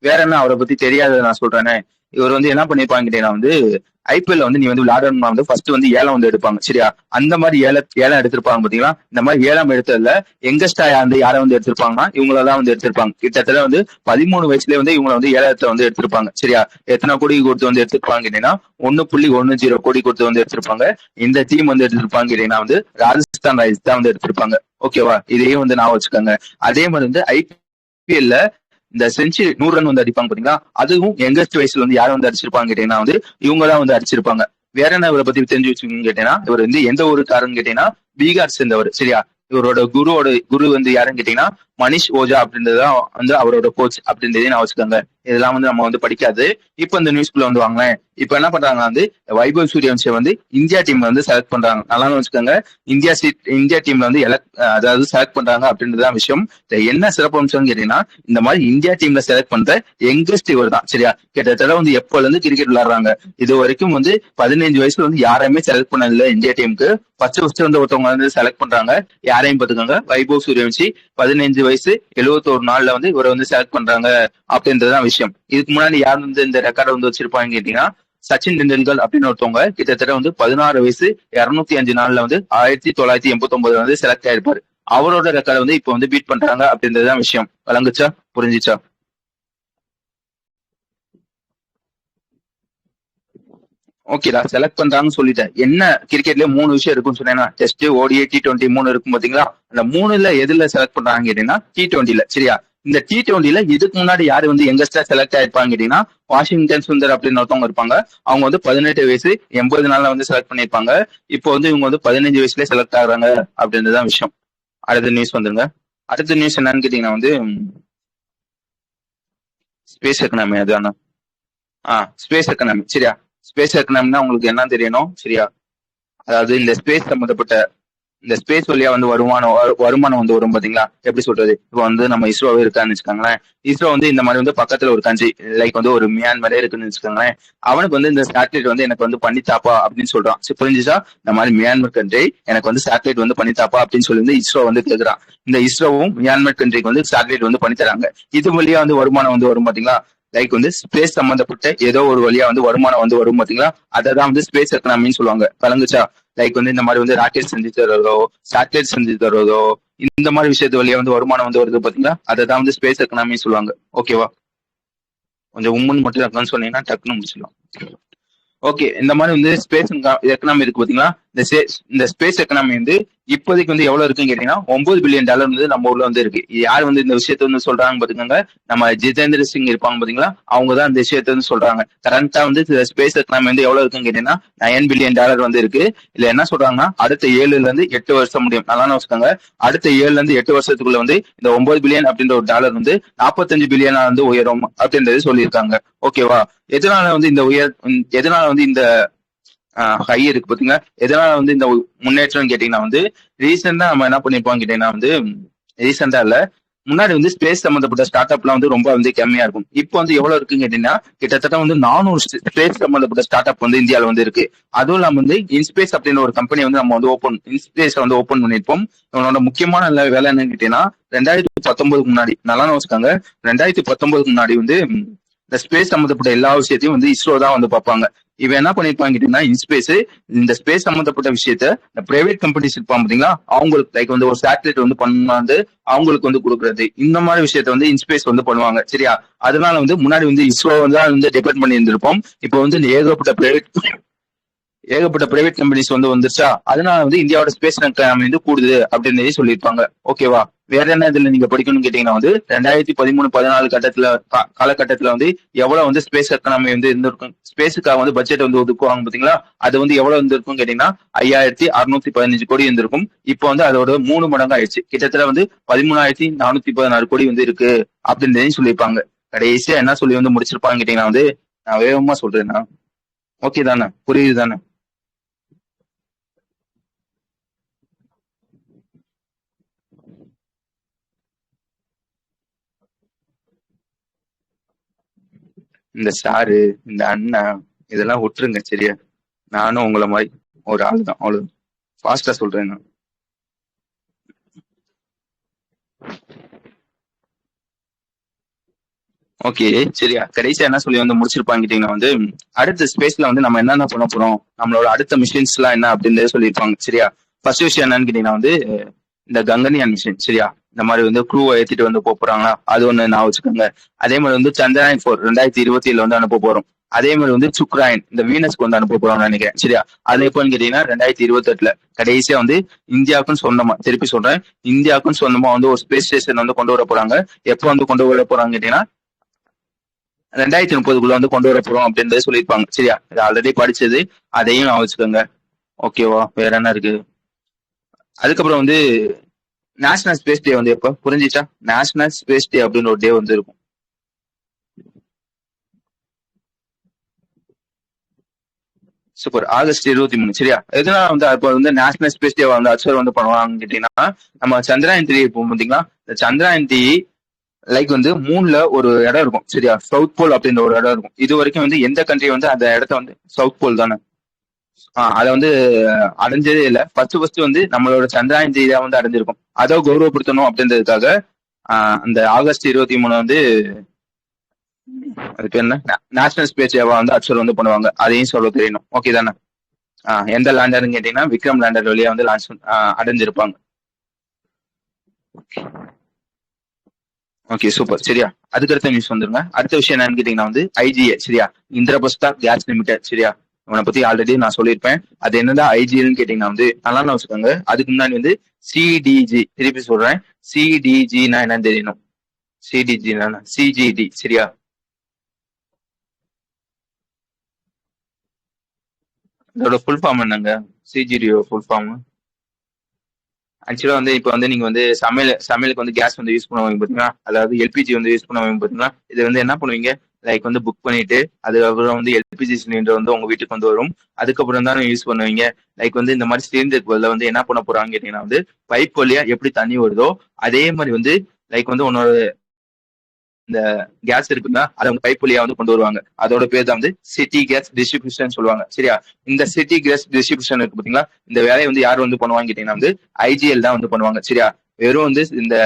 வேற என்ன அவரை பத்தி தெரியாததை நான் சொல்றேனே. இவர் வந்து என்ன பண்ணிருப்பாங்க கேட்டீங்கன்னா வந்து ஐபிஎல் வந்து நீ வந்து விளையாடணும்னா வந்து ஃபர்ஸ்ட் வந்து ஏலம் வந்து எடுப்பாங்க சரியா. அந்த மாதிரி ஏலம் எடுத்திருப்பாங்க பாத்தீங்களா. இந்த மாதிரி ஏலம் எடுத்ததுல யங்கஸ்டா வந்து யாரை வந்து எடுத்திருப்பாங்கன்னா இவங்களதான் வந்து எடுத்திருப்பாங்க. கிட்டத்தட்ட வந்து 13 வயசுல வந்து இவங்களை வந்து ஏலத்தை வந்து எடுத்திருப்பாங்க சரியா. எத்தனை கோடி கொடுத்து வந்து எடுத்திருப்பாங்க கேட்டீங்கன்னா 1.10 கோடி கொடுத்து வந்து எடுத்திருப்பாங்க. இந்த டீம் வந்து எடுத்திருப்பாங்க கேட்டீங்கன்னா வந்து ராஜஸ்தான் ராயல்ஸ் தான் வந்து எடுத்திருப்பாங்க. ஓகேவா, இதையும் வந்து நான் வச்சுக்கோங்க. அதே மாதிரி வந்து ஐபிஎல்ல இந்த செஞ்சுரி 100 ரன் வந்து அடிப்பாங்க பாத்தீங்களா, அதுவும் யங்கஸ்ட் வயசுல வந்து யாரும் வந்து அடிச்சிருப்பாங்க கேட்டீங்கன்னா வந்து இவங்க தான் வந்து அடிச்சிருப்பாங்க. வேற என்ன இவரை பத்தி தெரிஞ்சு வச்சுக்கோங்கன்னு கேட்டீங்கன்னா, இவர் வந்து எந்த ஊருக்காரன்னு கேட்டீங்கன்னா பீகார் சேர்ந்தவர். சரியா, இவரோட குரு வந்து யாருன்னு கேட்டீங்கன்னா மனிஷ் ஓஜா அப்படின்றதுதான் வந்து அவரோட கோச் அப்படின்றதையும் நான் வச்சுக்கோங்க. இதெல்லாம் வந்து நம்ம வந்து படிக்காது. இப்ப இந்த நியூஸ்குள்ள வந்து வாங்களேன். இப்ப என்ன பண்றாங்க வந்து வைபவ் சூரியவன்சியை வந்து இந்தியா டீம்ல வந்து செலக்ட் பண்றாங்க. நல்லா வச்சுக்கோங்க, இந்தியா டீம்ல வந்து அதாவது செலக்ட் பண்றாங்க அப்படின்றதான் விஷயம். என்ன சிறப்பு அம்சம்னு கேட்டீங்கன்னா, இந்த மாதிரி இந்தியா டீம்ல செலக்ட் பண்ற யங்கஸ்ட் இவர் தான். சரியா, கிட்டத்தட்ட வந்து எப்பல இருந்து கிரிக்கெட் விளையாடுறாங்க இது வரைக்கும் வந்து 15 வயசுல வந்து யாரையுமே செலக்ட் பண்ணதில்லை இந்தியா டீமுக்கு. ஃபர்ஸ்ட் வந்து ஒருத்தவங்க வந்து செலக்ட் பண்றாங்க, யாரையும் பாத்துக்கோங்க, வைபவ் சூரியவன்சி. 15 வயசு 71 நாள்ல வந்து இவரை வந்து செலக்ட் பண்றாங்க அப்படின்றதுதான் விஷயம். இதுக்கு முன்னாடி யார் வந்து இந்த ரெக்கார்டை வந்து வச்சிருப்பாங்க கேட்டீங்கன்னா, சச்சின் டெண்டுல்கர் அப்படின்னு ஒருத்தவங்க கிட்டத்தட்ட வந்து 16 வயசு 205 நாள்ல வந்து 1989 வந்து செலக்ட் ஆயிருப்பாரு. அவரோட ரெக்கார்டை வந்து இப்ப வந்து பீட் பண்றாங்க அப்படின்றதுதான் விஷயம். வழங்குச்சா, புரிஞ்சுச்சா? ஓகேடா, செலக்ட் பண்றாங்கன்னு சொல்லிட்டேன். என்ன கிரிக்கெட்ல 3 விஷயம் இருக்குன்னு சொன்னேன்னா, டெஸ்ட், ஓடிஐ, T20 3 இருக்கும் பாத்தீங்களா, அந்த 3ல எதுல செலக்ட் பண்றாங்க கேட்டீங்கன்னா T20ல. சரியா, இந்த T20ல இதுக்கு முன்னாடி யாரு வந்து யங்கஸ்டா செலக்ட் ஆயிருப்பாங்க கேட்டீங்கன்னா வாஷிங்டன் சுந்தர் அப்படின்னு ஒருத்தவங்க இருப்பாங்க. அவங்க வந்து 18 வயசு 80 நாள்ல வந்து செலக்ட் பண்ணிருப்பாங்க. இப்போ வந்து இவங்க வந்து 15 வயசுலயே செலக்ட் ஆகுறாங்க அப்படின்றதான் விஷயம். அடுத்த நியூஸ் வந்துருங்க. அடுத்த நியூஸ் என்னன்னு கேட்டீங்கன்னா வந்து ஸ்பேஸ் எக்கனாமி. அதானா ஸ்பேஸ் எக்கனாமி. சரியா, ஸ்பேஸ் எக்கனாமினா உங்களுக்கு என்ன தெரியணும். சரியா, அதாவது இந்த ஸ்பேஸ் வழியா வந்து வருமானம் வந்து வரும் பாத்தீங்களா. எப்படி சொல்றது, இப்போ வந்து நம்ம இஸ்ரோவே இருக்கான்னு வச்சுக்கோங்களேன். இஸ்ரோ வந்து இந்த மாதிரி வந்து பக்கத்துல ஒரு கண்ட்ரி லைக் வந்து ஒரு மியான்மரே இருக்குன்னு வச்சுக்கோங்களேன். அவனுக்கு வந்து இந்த சேட்டலைட் வந்து எனக்கு வந்து பண்ணித்தாப்பா அப்படின்னு சொல்றான். புரிஞ்சுச்சா, இந்த மாதிரி மியான்மர் கண்ட்ரி எனக்கு வந்து சேட்டலைட் வந்து பண்ணித்தாப்பா அப்படின்னு சொல்லி வந்து இஸ்ரோ வந்து கேக்குறான். இந்த இஸ்ரோவும் மியான்மர் கண்ட்ரிக்கு வந்து சேட்டலைட் வந்து பண்ணி தராங்க. இது வழியா வந்து வருமானம் வந்து வரும் பாத்தீங்களா. லைக் வந்து ஸ்பேஸ் சம்பந்தப்பட்ட ஏதோ ஒரு வழியா வந்து வருமானம் வந்து வரும் பாத்தீங்களா, அதான் வந்து ஸ்பேஸ் எக்கனாமின்னு சொல்லுவாங்க. கலங்குச்சா, லைக் வந்து இந்த மாதிரி வந்து ராக்கெட் செஞ்சு தர்றதோ, சேட்டலைட் செஞ்சு தர்றதோ, இந்த மாதிரி விஷயத்து வழியா வந்து வருமானம் வந்து வருது பாத்தீங்களா, அதான் வந்து ஸ்பேஸ் எக்கனாமின்னு சொல்லுவாங்க. ஓகேவா, கொஞ்சம் உம்முன்னு மட்டும் இருக்கான்னு சொன்னீங்கன்னா டக்குன்னு முடிச்சிடலாம். ஓகே, இந்த மாதிரி வந்து ஸ்பேஸ் எக்கனாமி இருக்கு பாத்தீங்களா. இந்த ஸ்பேஸ் எக்கனாமி வந்து இப்போதைக்கு வந்து எவ்வளவு இருக்குன்னு கேட்டீங்கன்னா $9 பில்லியன் வந்து நம்ம ஊர்ல வந்து இருக்கு. யார் வந்து இந்த விஷயத்த வந்து சொல்றாங்க பாத்துக்கோங்க, நம்ம ஜிதேந்திர சிங் இருப்பாங்க பாத்தீங்களா, அவங்க தான் இந்த விஷயத்த வந்து சொல்றாங்க. கரண்டா வந்து ஸ்பேஸ் எக்கனாமி வந்து எவ்வளவு இருக்குன்னு கேட்டீங்கன்னா $9 பில்லியன் வந்து இருக்கு. இல்ல என்ன சொல்றாங்கன்னா அடுத்த 7ல இருந்து 8 வருஷம் முடியும். நல்லா வச்சுக்கோங்க, அடுத்த 7ல இருந்து 8 வருஷத்துக்குள்ள வந்து இந்த 9 பில்லியன் அப்படின்ற ஒரு டாலர் வந்து 45 பில்லியனா வந்து உயரும் அப்படின்றது சொல்லியிருக்காங்க. ஓகேவா, எதனால வந்து இந்த ஹை இருக்கு பாத்தீங்களா, எதனால வந்து இந்த முன்னேற்றம் கேட்டீங்கன்னா வந்து ரீசெண்டா நம்ம என்ன பண்ணிருப்போம் கேட்டீங்கன்னா வந்து ரீசெண்டா இல்ல, முன்னாடி வந்து ஸ்பேஸ் சம்பந்தப்பட்ட ஸ்டார்ட் அப்லாம் வந்து ரொம்ப வந்து கம்மியா இருக்கும். இப்போ வந்து எவ்வளவு இருக்குன்னு கேட்டீங்கன்னா கிட்டத்தட்ட வந்து 400 ஸ்பேஸ் சம்பந்தப்பட்ட ஸ்டார்ட் அப் வந்து இந்தியாவில வந்து இருக்கு. அதுவும் இல்லாம வந்து இன்ஸ்பேஸ் அப்படின்னு ஒரு கம்பெனி வந்து நம்ம வந்து இன்ஸ்பேஸ் வந்து ஓபன் பண்ணிருப்போம். இவனோட முக்கியமான வேலை என்னன்னு கேட்டீங்கன்னா 2019 முன்னாடி, நல்லா வச்சுக்காங்க, 2019 முன்னாடி வந்து இந்த ஸ்பேஸ் சம்பந்தப்பட்ட எல்லா விஷயத்தையும் வந்து இஸ்ரோ தான் வந்து பார்ப்பாங்க. இவன் என்ன பண்ணிருப்பாங்க கேட்டீங்கன்னா இந்த ஸ்பேஸ் சம்பந்தப்பட்ட விஷயத்த இந்த பிரைவேட் கம்பெனிஸ் இருப்பாங்க பாத்தீங்களா, அவங்களுக்கு லைக் வந்து ஒரு சேட்டலைட் வந்து பண்ணாந்து அவங்களுக்கு வந்து கொடுக்குறது, இந்த மாதிரி விஷயத்த வந்து இன்ஸ்பேஸ் வந்து பண்ணுவாங்க. சரியா, அதனால வந்து முன்னாடி வந்து இஸ்ரோ வந்து டிபெண்ட் பண்ணி இருந்திருப்போம். இப்போ வந்து ஏகப்பட்ட பிரைவேட் கம்பெனிஸ் வந்து வந்துருச்சா, அதனால வந்து இந்தியாவோட ஸ்பேஸ் எக்கனாமி வந்து கூடுது அப்படின்னு சொல்லியிருப்பாங்க. ஓகேவா, வேற என்ன இதுல நீங்க படிக்கணும்னு கேட்டீங்கன்னா வந்து 2013-14 காலகட்டத்துல வந்து எவ்வளவு வந்து ஸ்பேஸ் எக்கனாமி வந்து இருந்திருக்கும், ஸ்பேஸுக்காக வந்து பட்ஜெட் வந்து ஒதுக்குவாங்க பாத்தீங்களா, அது வந்து எவ்வளவு இருந்திருக்கும் கேட்டீங்கன்னா 5615 கோடி இருந்திருக்கும். இப்போ வந்து அதோட 3 மடங்கு ஆயிடுச்சு. கிட்டத்தட்ட வந்து 13,416 கோடி வந்து இருக்கு அப்படின்னு சொல்லியிருப்பாங்க. கடைசியா என்ன சொல்லி வந்து முடிச்சிருப்பாங்க கேட்டீங்கன்னா வந்து, நான் வேகமா சொல்றேன்னா ஓகே தானே, புரியுது தானே? இந்த சாரு, இந்த அண்ணா, இதெல்லாம் விட்டுருங்க. சரியா, நானும் உங்களை மாதிரி ஒரு ஆள் தான், அவ்வளவு ஃபாஸ்டா சொல்றேன் நான். ஓகே, சரியா, கடைசியா என்ன சொல்லி வந்து முடிச்சிருப்பாங்க வந்து அடுத்த ஸ்பேஸ்ல வந்து நம்ம என்னென்ன பண்ண போறோம், நம்மளோட அடுத்த மிஷின்ஸ் எல்லாம் என்ன அப்படின்னு சொல்லியிருப்பாங்க. சரியா, ஃபர்ஸ்ட் விஷயம் என்னன்னு கேட்டீங்கன்னா வந்து இந்த கங்கனியான் மிஷின். சரியா, இந்த மாதிரி வந்து க்ரூவை ஏத்திட்டு வந்து போறாங்களா, அது ஒண்ணு நான் வச்சுக்கோங்க. அதே மாதிரி வந்து சந்திரயான் 4 2027 வந்து அனுப்ப போறோம். அதே மாதிரி வந்து சுக்ராயன் இந்த வீனஸ்க்கு வந்து அனுப்ப போறாங்கன்னு நினைக்கிறேன். சரியா? அது எப்போன்னு கேட்டீங்கன்னா 2028 கடைசியா வந்து இந்தியாவுக்குன்னு சொந்தமா, திருப்பி சொல்றேன், இந்தியாவுக்குன்னு சொந்தமா வந்து ஒரு ஸ்பேஸ் ஸ்டேஷன் வந்து கொண்டு வர போறாங்க. எப்போ வந்து கொண்டு வர போறாங்க கேட்டீங்கன்னா 2030 வந்து கொண்டு வர போறோம் அப்படின்றத சொல்லியிருப்பாங்க. சரியா? இது ஆல்ரெடி படிச்சது, அதையும் நான் வச்சுக்கோங்க. ஓகேவா? வேற என்ன இருக்கு? அதுக்கப்புறம் வந்து நேஷனல் ஸ்பேஸ் டே வந்து எப்ப புரிஞ்சிச்சா? நேஷனல் ஸ்பேஸ் டே அப்படின்னு ஒரு டே வந்து இருக்கும். சூப்பர். ஆகஸ்ட் 23. சரியா? எதனால வந்து அப்ப வந்து நேஷனல் ஸ்பேஸ் டே வந்து அச்சர் வந்து பண்ணுவாங்கன்னு கேட்டீங்கன்னா, நம்ம சந்திராயன் 3 இப்போ பாத்தீங்களா, இந்த சந்திராயன் 3 லைக் வந்து மூணுல ஒரு இடம் இருக்கும். சரியா? சவுத் போல் அப்படின்ற ஒரு இடம் இருக்கும். இது வரைக்கும் வந்து எந்த கண்ட்ரி வந்து அந்த இடத்த வந்து சவுத் போல் தானே அதை வந்து அடைஞ்சதே இல்லை. ஃபர்ஸ்ட் வந்து நம்மளோட சந்திராயன் 3 தான் வந்து அடைஞ்சிருக்கும். அதை கௌரவப்படுத்தணும் அப்படின்றதுக்காக அந்த ஆகஸ்ட் 23 வந்து அது பேர் என்ன, நேஷனல் ஸ்பேஸ் டேவா வந்து அக்சர் வந்து பண்ணுவாங்க. அதையும் சொல்ல தெரியணும். ஓகே தானே? எந்த லேண்டர்னு கேட்டீங்கன்னா விக்ரம் லேண்டர் வழியா வந்து லான்ச் அடைஞ்சிருப்பாங்க. Okay super. சரியா? அதுக்கடுத்த நியூஸ் வந்துருங்க. அடுத்த விஷயம் என்னன்னு கேட்டீங்கன்னா வந்து ஐஜிஏ. சரியா? Indraprastha gas limited. சரியா? இவனை பத்தி ஆல்ரெடி நான் சொல்லியிருப்பேன். அது என்னதான் ஐஜிஎல்னு கேட்டீங்கன்னா வந்து நல்லா வச்சுக்கோங்க. அதுக்கு முன்னாடி வந்து சிடிஜி, திருப்பி சொல்றேன், சிடிஜினா என்னன்னு தெரியணும். CDG CGT. சரியா? இதோட ஃபுல் ஃபார்ம் என்னங்க? சிஜிடியோ ஃபுல் ஃபார்ம் ஆக்சுவலா வந்து இப்போ வந்து நீங்க வந்து சமையலுக்கு வந்து கேஸ் வந்து யூஸ் பண்ணுவாங்க பாத்தீங்களா, அதாவது எல்பிஜி வந்து யூஸ் பண்ணுவாங்க பாத்தீங்களா, இது வந்து என்ன பண்ணுவீங்க, லைக் வந்து புக் பண்ணிட்டு அதுக்கப்புறம் வந்து எல்பிஜி சிலிண்டர் வந்து உங்க வீட்டுக்கு வந்து வரும். அதுக்கப்புறம் தான் யூஸ் பண்ணுவீங்க. லைக் வந்து இந்த மாதிரி சிலிண்டருக்கு பதிலா வந்து என்ன பண்ண போறாங்க கேட்டீங்கன்னா வந்து பைப் வழியா எப்படி தண்ணி வருதோ அதே மாதிரி வந்து லைக் வந்து உன்னோட இந்த கேஸ் இருக்குன்னா அதை வந்து பைப் வழியா வந்து கொண்டு வருவாங்க. அதோட பேர் தான் வந்து சிட்டி கேஸ் டிஸ்ட்ரிபியூஷன் சொல்லுவாங்க. சரியா? இந்த சிட்டி கேஸ் டிஸ்ட்ரிபியூஷன் இருக்கு பாத்தீங்களா, இந்த வேலையை வந்து யார் வந்து பண்ணுவாங்க கேட்டீங்கன்னா வந்து ஐஜிஎல் தான் வந்து பண்ணுவாங்க. சரியா? வெறும் வந்து இந்த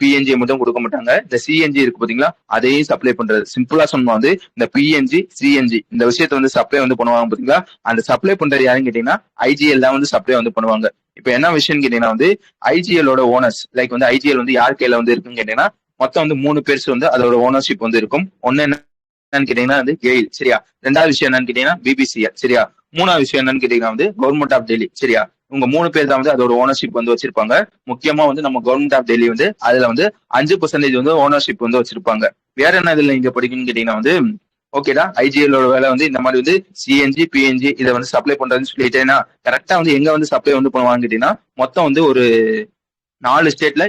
பிஎன்ஜி மட்டும் கொடுக்க மாட்டாங்க. இந்த சிஎன்ஜி இருக்கு பாத்தீங்களா, அதையும் சப்ளை பண்றது. சிம்பிளா சொன்னா வந்து இந்த பிஎன்ஜி சிஎன்ஜி இந்த விஷயத்த வந்து சப்ளை வந்து பண்ணுவாங்க பாத்தீங்களா, அந்த சப்ளை பண்றது யாருன்னு கேட்டீங்கன்னா ஐஜிஎல் தான் வந்து சப்ளை வந்து பண்ணுவாங்க. இப்ப என்ன விஷயம்னு கேட்டீங்கன்னா வந்து ஐஜிஎலோட ஓனர்ஸ், லைக் வந்து ஐஜிஎல் வந்து யார் கையில வந்து இருக்குன்னு கேட்டீங்கன்னா மொத்தம் வந்து 3 பேர்ஸ் வந்து அதோட ஓனர்ஷிப் வந்து இருக்கும். ஒன்னு என்னன்னு கேட்டீங்கன்னா வந்து கெயில். சரியா? ரெண்டாவது விஷயம் என்னன்னு கேட்டீங்கன்னா பிபிசிஎல். சரியா? மூணாவது விஷயம் என்னன்னு கேட்டீங்கன்னா வந்து கவர்மெண்ட் ஆஃப் டெல்லி. சரியா? உங்க 3 பேர் தான் வந்து அதோட ஓனர்ஷிப் வந்து வச்சிருப்பாங்க. முக்கியமா வந்து நம்ம கவர்மெண்ட் ஆஃப் டெல்லி வந்து அதுல வந்து 5% வந்து ஓனர்ஷிப் வந்து வச்சிருப்பாங்க. வேற என்ன இதுல நீங்க படிக்கணும்னு கேட்டீங்கன்னா வந்து ஓகேடா, ஐஜிஎலோட வேலை வந்து இந்த மாதிரி வந்து சிஎன்ஜி பிஎன்ஜி இதை வந்து சப்ளை பண்றதுன்னு சொல்லிட்டேன்னா கரெக்டா வந்து எங்க வந்து சப்ளை வந்து பண்ணுவாங்க கேட்டீங்கன்னா மொத்தம் வந்து ஒரு 4 ஸ்டேட்ல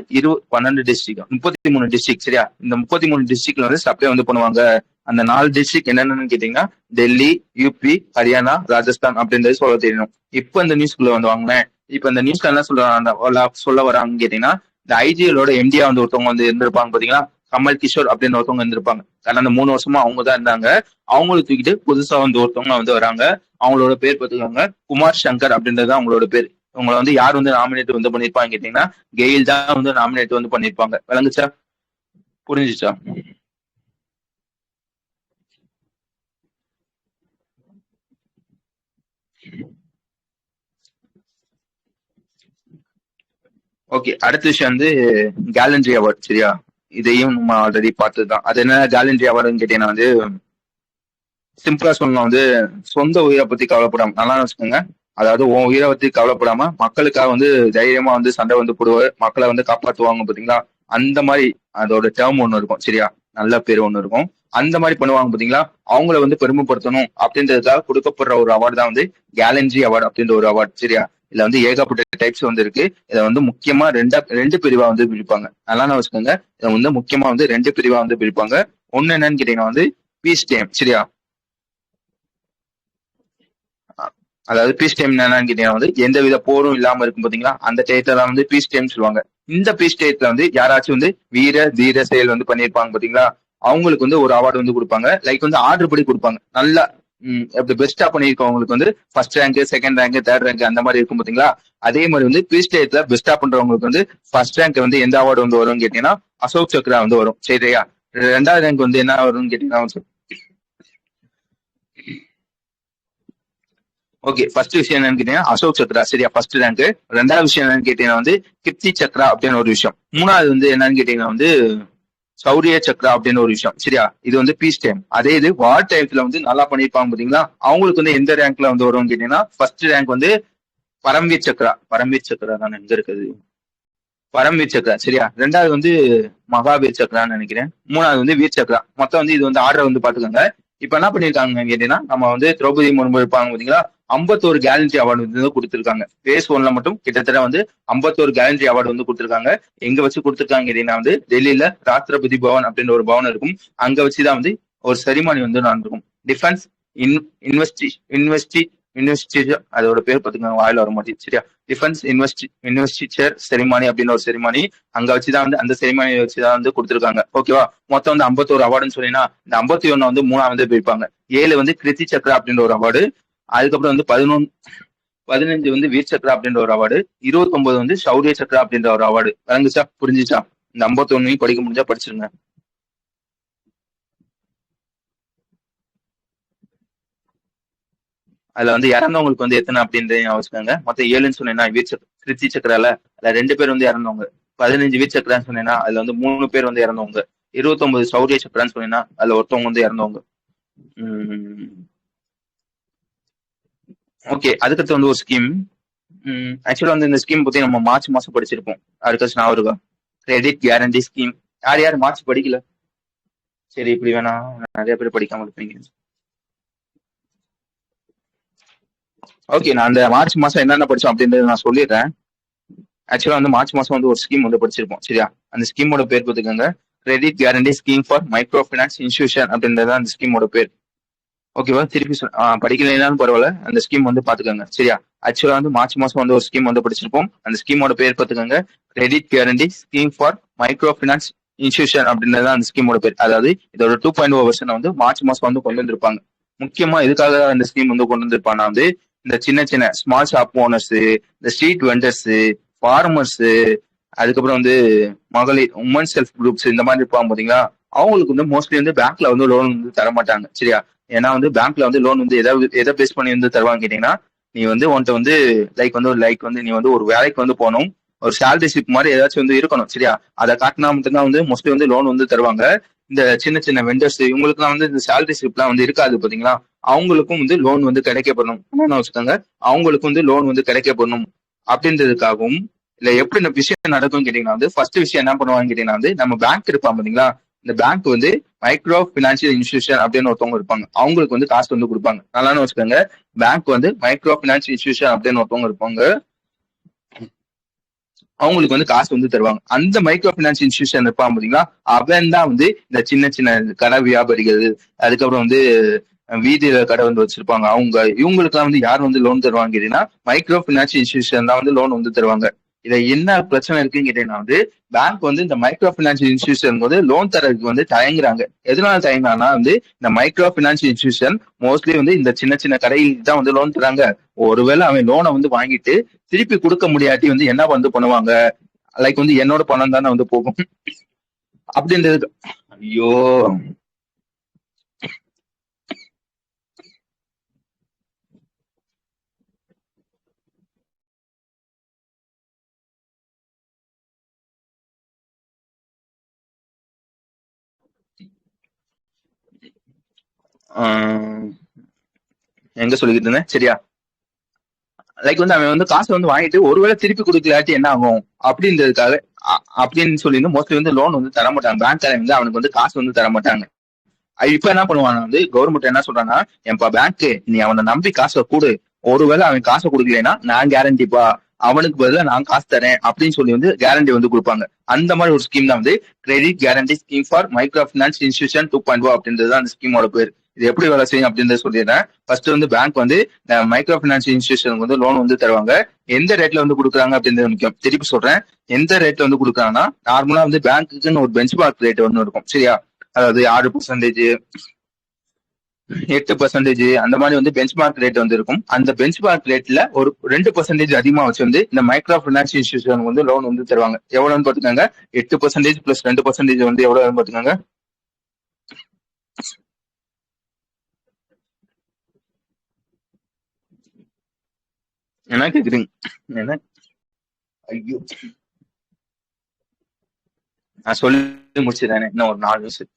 12 டிஸ்ட்ரிக்ட் 33 டிஸ்ட்ரிக்ட். சரியா? இந்த 33 டிஸ்ட்ரிக்ட்ல வந்து சப்ளை வந்து பண்ணுவாங்க. அந்த 4 டிஸ்ட்ரிக்ட் என்னென்னு கேட்டீங்கன்னா டெல்லி, யூபி, ஹரியானா, ராஜஸ்தான் அப்படின்றது சொல்ல தெரியணும். இப்ப இந்த நியூஸ்குள்ள வந்து வாங்கினேன். இப்ப இந்த நியூஸ்ல என்ன சொல்ல வராங்க கேட்டீங்கன்னா இந்த ஐஜிஎலோட எம்டியா வந்து ஒருத்தவங்க வந்து இருந்திருப்பாங்க பாத்தீங்களா, கமல் கிஷோர் அப்படின்னு ஒருத்தவங்க இருந்திருப்பாங்க. கடந்த 3 வருஷமா அவங்க தான் இருந்தாங்க. அவங்களை தூக்கிட்டு புதுசா வந்து ஒருத்தவங்க வந்து வராங்க. அவங்களோட பேர் பார்த்துக்காங்க குமார் சங்கர் அப்படின்றது அவங்களோட பேர். உங்களை வந்து யார் வந்து நாமினேட் வந்து பண்ணிருப்பாங்க கேட்டீங்கன்னா கெயில் தான் வந்து நாமினேட் வந்து பண்ணிருப்பாங்க. விளங்குச்சா? புரிஞ்சுச்சா? ஓகே. அடுத்த விஷயம் வந்து கேலண்ட்ரி அவார்ட். சரியா? இதையும் நம்ம ஆல்ரெடி பார்த்ததுதான். அது என்ன கேலண்ட்ரி அவார்டுன்னு கேட்டீங்கன்னா வந்து சிம்பிளா சொல்லலாம் வந்து சொந்த உயிரை பத்தி கவலைப்படாம, நல்லா வச்சுக்கோங்க, அதாவது உன் உயிரை பத்தி கவலைப்படாம மக்களுக்காக வந்து தைரியமா வந்து சண்டை வந்து போடுவார், மக்களை வந்து காப்பாற்றுவாங்க பாத்தீங்களா, அந்த மாதிரி அதோட டேர்ம் ஒண்ணு இருக்கும். சரியா? நல்ல பேர் ஒண்ணு இருக்கும். அந்த மாதிரி பண்ணுவாங்க பாத்தீங்களா, அவங்கள வந்து பெருமைப்படுத்தணும் அப்படின்றதுக்காக கொடுக்கப்படுற ஒரு அவார்டு தான் வந்து கேலண்ட்ரி அவார்டு அப்படின்ற ஒரு அவார்டு. சரியா? இதுல வந்து ஏகப்பட்ட டைப்ஸ் வந்து இருக்கு. இதை வந்து முக்கியமா ரெண்டு பிரிவா வந்து பிரிப்பாங்க. நல்லா வச்சுக்கோங்க, இதை வந்து முக்கியமா வந்து 2 பிரிவா வந்து பிரிப்பாங்க. ஒண்ணு என்னன்னு கேட்டீங்கன்னா வந்து பீஸ் டைம். சரியா? அதாவது பீஸ் டைம் என்னன்னு கேட்டீங்கன்னா வந்து எந்த வித போரும் இல்லாம இருக்கும் பாத்தீங்களா, அந்த டயத்தை தான் வந்து பீஸ் டைம் சொல்லுவாங்க. இந்த பீஸ் டயத்துல வந்து யாராச்சும் வந்து வீர தீர செயல் வந்து பண்ணியிருப்பாங்க பாத்தீங்களா, அவங்களுக்கு வந்து ஒரு அவார்டு வந்து கொடுப்பாங்க. லைக் வந்து ஆர்டர் படி கொடுப்பாங்க. நல்லா எப்படி பெஸ்டா பண்ணிருக்கவங்களுக்கு வந்து first rank, second rank, third rank அந்த மாதிரி இருக்கும் பாத்தீங்களா, அதே மாதிரி வந்து பீஸ் டயத்துல பெஸ்டா பண்றவங்களுக்கு வந்து ஃபர்ஸ்ட் ரேங்க் வந்து எந்த அவார்டு வந்து வரும்னு கேட்டீங்கன்னா அசோக் சக்ரா வந்து வரும். சரியா? 2வது ரேங்க் வந்து என்ன வரும்னு கேட்டீங்கன்னா ஓகே, ஃபர்ஸ்ட் விஷயம் என்னன்னு கேட்டீங்கன்னா அசோக் சக்ரா. சரியா? First rank. 2வது விஷயம் என்னன்னு கேட்டீங்கன்னா வந்து கிப்தி சக்ரா அப்படின்னு ஒரு விஷயம். 3வது வந்து என்னன்னு கேட்டீங்கன்னா வந்து சௌரிய சக்ரா அப்படின்னு ஒரு விஷயம். சரியா? இது வந்து பீஸ் டைம். அதே இது வார் டைம்ல வந்து நல்லா பண்ணிருப்பாங்க பாத்தீங்களா? அவங்களுக்கு வந்து எந்த ரேங்க்ல வந்து வரும்னு கேட்டீங்கன்னா, ஃபர்ஸ்ட் ரேங்க் வந்து பரம்வீர் சக்ரா. பரம்வீர் சக்ரா தான் எங்க இருக்குது? பரம்வீர் சக்ரா. சரியா? ரெண்டாவது வந்து மகாவீர் சக்ரான்னு நினைக்கிறேன். மூணாவது வந்து வீர் சக்ரா. மொத்தம் வந்து இது வந்து ஆர்டர் வந்து பாத்துக்கோங்க. இப்ப என்ன பண்ணிருக்காங்க கேட்டீங்கன்னா, நம்ம வந்து திரௌபதி முர்மு இருப்பாங்க பாத்தீங்களா? 51 கேலண்ட்ரி அவார்டு வந்து கொடுத்திருக்காங்க. பேஸ் ஒன்ல மட்டும் கிட்டத்தட்ட வந்து 51 கேலண்ட்ரி அவார்டு வந்து கொடுத்திருக்காங்க. எங்க வச்சு கொடுத்திருக்காங்க கேட்டீங்கன்னா வந்து டெல்லியில ராஷ்டிரபதி பவன் அப்படின்ற ஒரு பவன் இருக்கும். அங்க வச்சுதான் வந்து ஒரு செரிமானி வந்து நடந்திருக்கும். டிஃபென்ஸ் இன் இன்வெஸ்டி இன்வெஸ்டி இன்வெஸ்டிச்சர் அதோட பேர் பாத்துக்கோங்க, வாயில வர மாட்டேங்குது. சரியா? டிஃபென்ஸ் இன்வெஸ்டிச்சர் செரிமானி அப்படின்னு ஒரு செரிமானி அங்க வச்சுதான் வந்து அந்த செரிமானியை வச்சுதான் வந்து கொடுத்திருக்காங்க. ஓகேவா? மொத்தம் வந்து 51 அவார்டுன்னு சொன்னீங்கன்னா இந்த 51 வந்து மூணா வந்து பிரிப்பாங்க. 7 வந்து கிருத்தி சக்ரா அப்படின்ற ஒரு அவார்டு, அதுக்கப்புறம் வந்து 15 வந்து வீர் சக்ரா அப்படின்ற ஒரு அவார்டு, 29 வந்து சௌரிய சக்ரா அப்படின்ற ஒரு அவார்டு. விளங்குச்சா? புரிஞ்சுச்சா? இந்த 51 படிக்க முடிஞ்சா படிச்சிருங்க. அதுல வந்து இறந்தவங்களுக்கு வந்து எத்தனை அப்படின்றத வச்சுக்கோங்க. மொத்தம் 7ன்னு சொன்னீங்கன்னா வீர் கிருத்தி சக்கரால அதுல 2 பேர் வந்து இறந்தவங்க. 15 வீர் சக்கரான்னு சொன்னீங்கன்னா அதுல வந்து 3 பேர் வந்து இறந்தவங்க. 29 சௌரிய சக்கரான்னு சொன்னீங்கன்னா அதுல ஒருத்தவங்க வந்து இறந்தவங்க. ஓகே, அதுக்கடுத்து வந்து ஒரு ஸ்கீம். ஆக்சுவலா வந்து இந்த ஸ்கீம் பத்தி நம்ம மார்ச் மாசம் படிச்சிருப்போம். அதுக்கடுத்து நான் இருக்கா கிரெடிட் கேரண்டி ஸ்கீம். யார் யார் மார்ச் படிக்கல? சரி, இப்படி வேணா நிறைய பேர் படிக்காம இருப்பீங்க. ஓகே, நான் அந்த மார்ச் மாசம் என்னென்ன படிச்சோம் அப்படின்றத நான் சொல்லிடுறேன். ஆக்சுவலா வந்து மார்ச் மாசம் வந்து ஒரு ஸ்கீம் வந்து படிச்சிருப்போம். சரியா? அந்த ஸ்கீமோட பேர் பார்த்துக்கோங்க, credit guarantee scheme for micro finance institution அப்படின்றது அந்த ஸ்கீமோட பேர். ஓகேவா? திருப்பி படிக்கலைனாலும் பரவாயில்ல, அந்த ஸ்கீம் வந்து பாத்துக்கோங்க. சரியா? ஆக்சுவலா வந்து மார்ச் மாசம் வந்து ஒரு ஸ்கீம் வந்து படிச்சிருப்போம். அந்த ஸ்கீமோட பேர் பார்த்துக்கோங்க, credit guarantee scheme for micro finance institution அப்படின்றது அந்த ஸ்கீமோட பேர். அதாவது இதோட 2.0 வெர்ஷன் வந்து மார்ச் மாசம் வந்து கொண்டு வந்திருப்பாங்க. முக்கியமா எதுக்காக அந்த ஸ்கீம் வந்து கொண்டு வந்திருப்பாங்கன்னா வந்து இந்த சின்ன சின்ன ஸ்மால் ஷாப் ஓனர்ஸ், இந்த ஸ்ட்ரீட் வெண்டர்ஸ், ஃபார்மர்ஸ், அதுக்கப்புறம் வந்து மகளிர் உமன் செல்ஃப் குரூப்ஸ் இந்த மாதிரி இருப்பாங்க பாத்தீங்களா? அவங்களுக்கு வந்து மோஸ்ட்லி வந்து பேங்க்ல வந்து லோன் வந்து தர மாட்டாங்க. சரியா? ஏன்னா வந்து பேங்க்ல வந்து லோன் வந்து எதை பேஸ் பண்ணி வந்து தருவாங்க கேட்டீங்கன்னா, நீ வந்து உன்கிட்ட வந்து லைக் வந்து நீ வந்து ஒரு வேலைக்கு வந்து போகணும், ஒரு சேலரி ஸ்லிப் மாதிரி ஏதாச்சும் வந்து இருக்கணும். சரியா? அதை காட்டினா மட்டும்தான் வந்து மோஸ்ட்லி வந்து லோன் வந்து தருவாங்க. இந்த சின்ன சின்ன வெண்டர்ஸ் இவங்களுக்குலாம் வந்து இந்த சேலரி ஸ்லிப்லாம் வந்து இருக்காது பாத்தீங்களா? அவங்களுக்கும் வந்து லோன் வந்து கிடைக்கப்படணும் வச்சுக்கோங்க. அவங்களுக்கும் வந்து லோன் வந்து கிடைக்கப்படணும் அப்படின்றதுக்காகவும் இல்ல எப்படி இந்த விஷயம் நடக்கும் கேட்டீங்கன்னா வந்து ஃபர்ஸ்ட் விஷயம் என்ன பண்ணுவாங்க கேட்டீங்கன்னா வந்து நம்ம பேங்க் இருப்பாங்க பாத்தீங்களா? இந்த பேங்க் வந்து மைக்ரோ பினான்சியல் இன்ஸ்டிடியூஷன் அப்படின்னு ஒருத்தவங்க இருப்பாங்க. அவங்களுக்கு வந்து காசு வந்து கொடுப்பாங்க. நல்லான்னு வச்சுக்கோங்க, பேங்க் வந்து மைக்ரோ பினான்சியல் இன்ஸ்டிடியூஷன் அப்படின்னு ஒருத்தவங்க இருப்பாங்க. அவங்களுக்கு வந்து காசு வந்து தருவாங்க. அந்த மைக்ரோ பினான்ஸ் இன்ஸ்டிடியூஷன் இருப்பாங்க பாத்தீங்களா? அவன் தான் வந்து இந்த சின்ன சின்ன கடை வியாபாரிகள், அதுக்கப்புறம் வந்து வீதியில கடை வந்து வச்சிருப்பாங்க. இவங்களுக்கு எல்லாம் வந்து யார் வந்து லோன் தருவாங்க கேட்டீங்கன்னா மைக்ரோ பினான்ஸ் இன்ஸ்டிடியூஷன் தான் வந்து லோன் வந்து தருவாங்க. இதை என்ன பிரச்சனை இருக்குன்னு கேட்டீங்கன்னா வந்து பேங்க் வந்து இந்த மைக்ரோ பினான்சியல் இன்ஸ்டிடியூஷன் வந்து லோன் தரதுக்கு வந்து தயங்குறாங்க. எதனால தயங்குறாங்கன்னா வந்து இந்த மைக்ரோ பினான்சியல் இன்ஸ்டிடியூஷன் மோஸ்ட்லி வந்து இந்த சின்ன சின்ன கடைகளுக்கு தான் வந்து லோன் தராங்க. ஒருவேளை அவன் லோனை வந்து வாங்கிட்டு திருப்பி கொடுக்க முடியாட்டி வந்து என்ன வந்து பண்ணுவாங்க, வந்து என்னோட பணம் தானே வந்து போகும் அப்படின்றது. ஐயோ, எங்க சொல்லிக்கிட்டு இருந்தேன்? சரியா? வந்து அவன் வந்து காசை வந்து வாங்கிட்டு ஒருவேளை திருப்பி கொடுக்கலாட்டி என்ன ஆகும் அப்படின்றதுக்காக அப்படின்னு சொல்லி மோஸ்ட்லி வந்து லோன் வந்து தர மாட்டாங்க. பேங்க் வந்து அவனுக்கு வந்து காசு வந்து தர மாட்டாங்க. இப்ப என்ன பண்ணுவாங்க வந்து கவர்மெண்ட் என்ன சொல்றாங்கன்னா, என்பா பேங்க் நீ அவனை நம்பி காசை கொடு, ஒருவேளை அவன் காசை கொடுக்கலன்னா நான் கேரண்டிப்பா அவனுக்கு பதிலாக நான் காசு தரேன் அப்படின்னு சொல்லி வந்து கேரண்டி வந்து கொடுப்பாங்க. அந்த மாதிரி ஒரு ஸ்கீம் தான் வந்து credit guarantee scheme for micro finance institution 2.0 அப்படின்றது அந்த ஸ்கீமோட பேர். இது எப்படி வேலை செய்யும் அப்படின்றத சொல்லிடுறேன். ஃபர்ஸ்ட் வந்து பேங்க் வந்து மைக்ரோ பினான்ஸ் இன்ஸ்டிடியூஷன் வந்து லோன் வந்து தருவாங்க. எந்த ரேட்ல வந்து கொடுக்குறாங்க அப்படின்றது முக்கியம். திருப்பி சொல்றேன், எந்த ரேட்ல வந்து கொடுக்குறாங்கன்னா நார்மலா வந்து பேங்க்குன்னு ஒரு பெஞ்ச் மார்க் ரேட் வந்து இருக்கும். சரியா? அதாவது 6%, 8% அந்த மாதிரி வந்து பெஞ்ச் மார்க் ரேட் வந்து இருக்கும். அந்த பெஞ்ச் மார்க் ரேட்ல ஒரு 2% அதிகமா வச்சு வந்து இந்த மைக்ரோ பினான்ஸ் இன்ஸ்டிடியூஷன் வந்து லோன் வந்து தருவாங்க. எவ்வளவுன்னு பாத்துக்காங்க, 8% பிளஸ் 2% வந்து எவ்வளவு பாத்துக்காங்க. என்ன கேக்குறீங்க? என்ன? ஐயோ, நான் சொல்லி முடிச்சுதானே இன்னும் ஒரு 4 நிமிஷம்.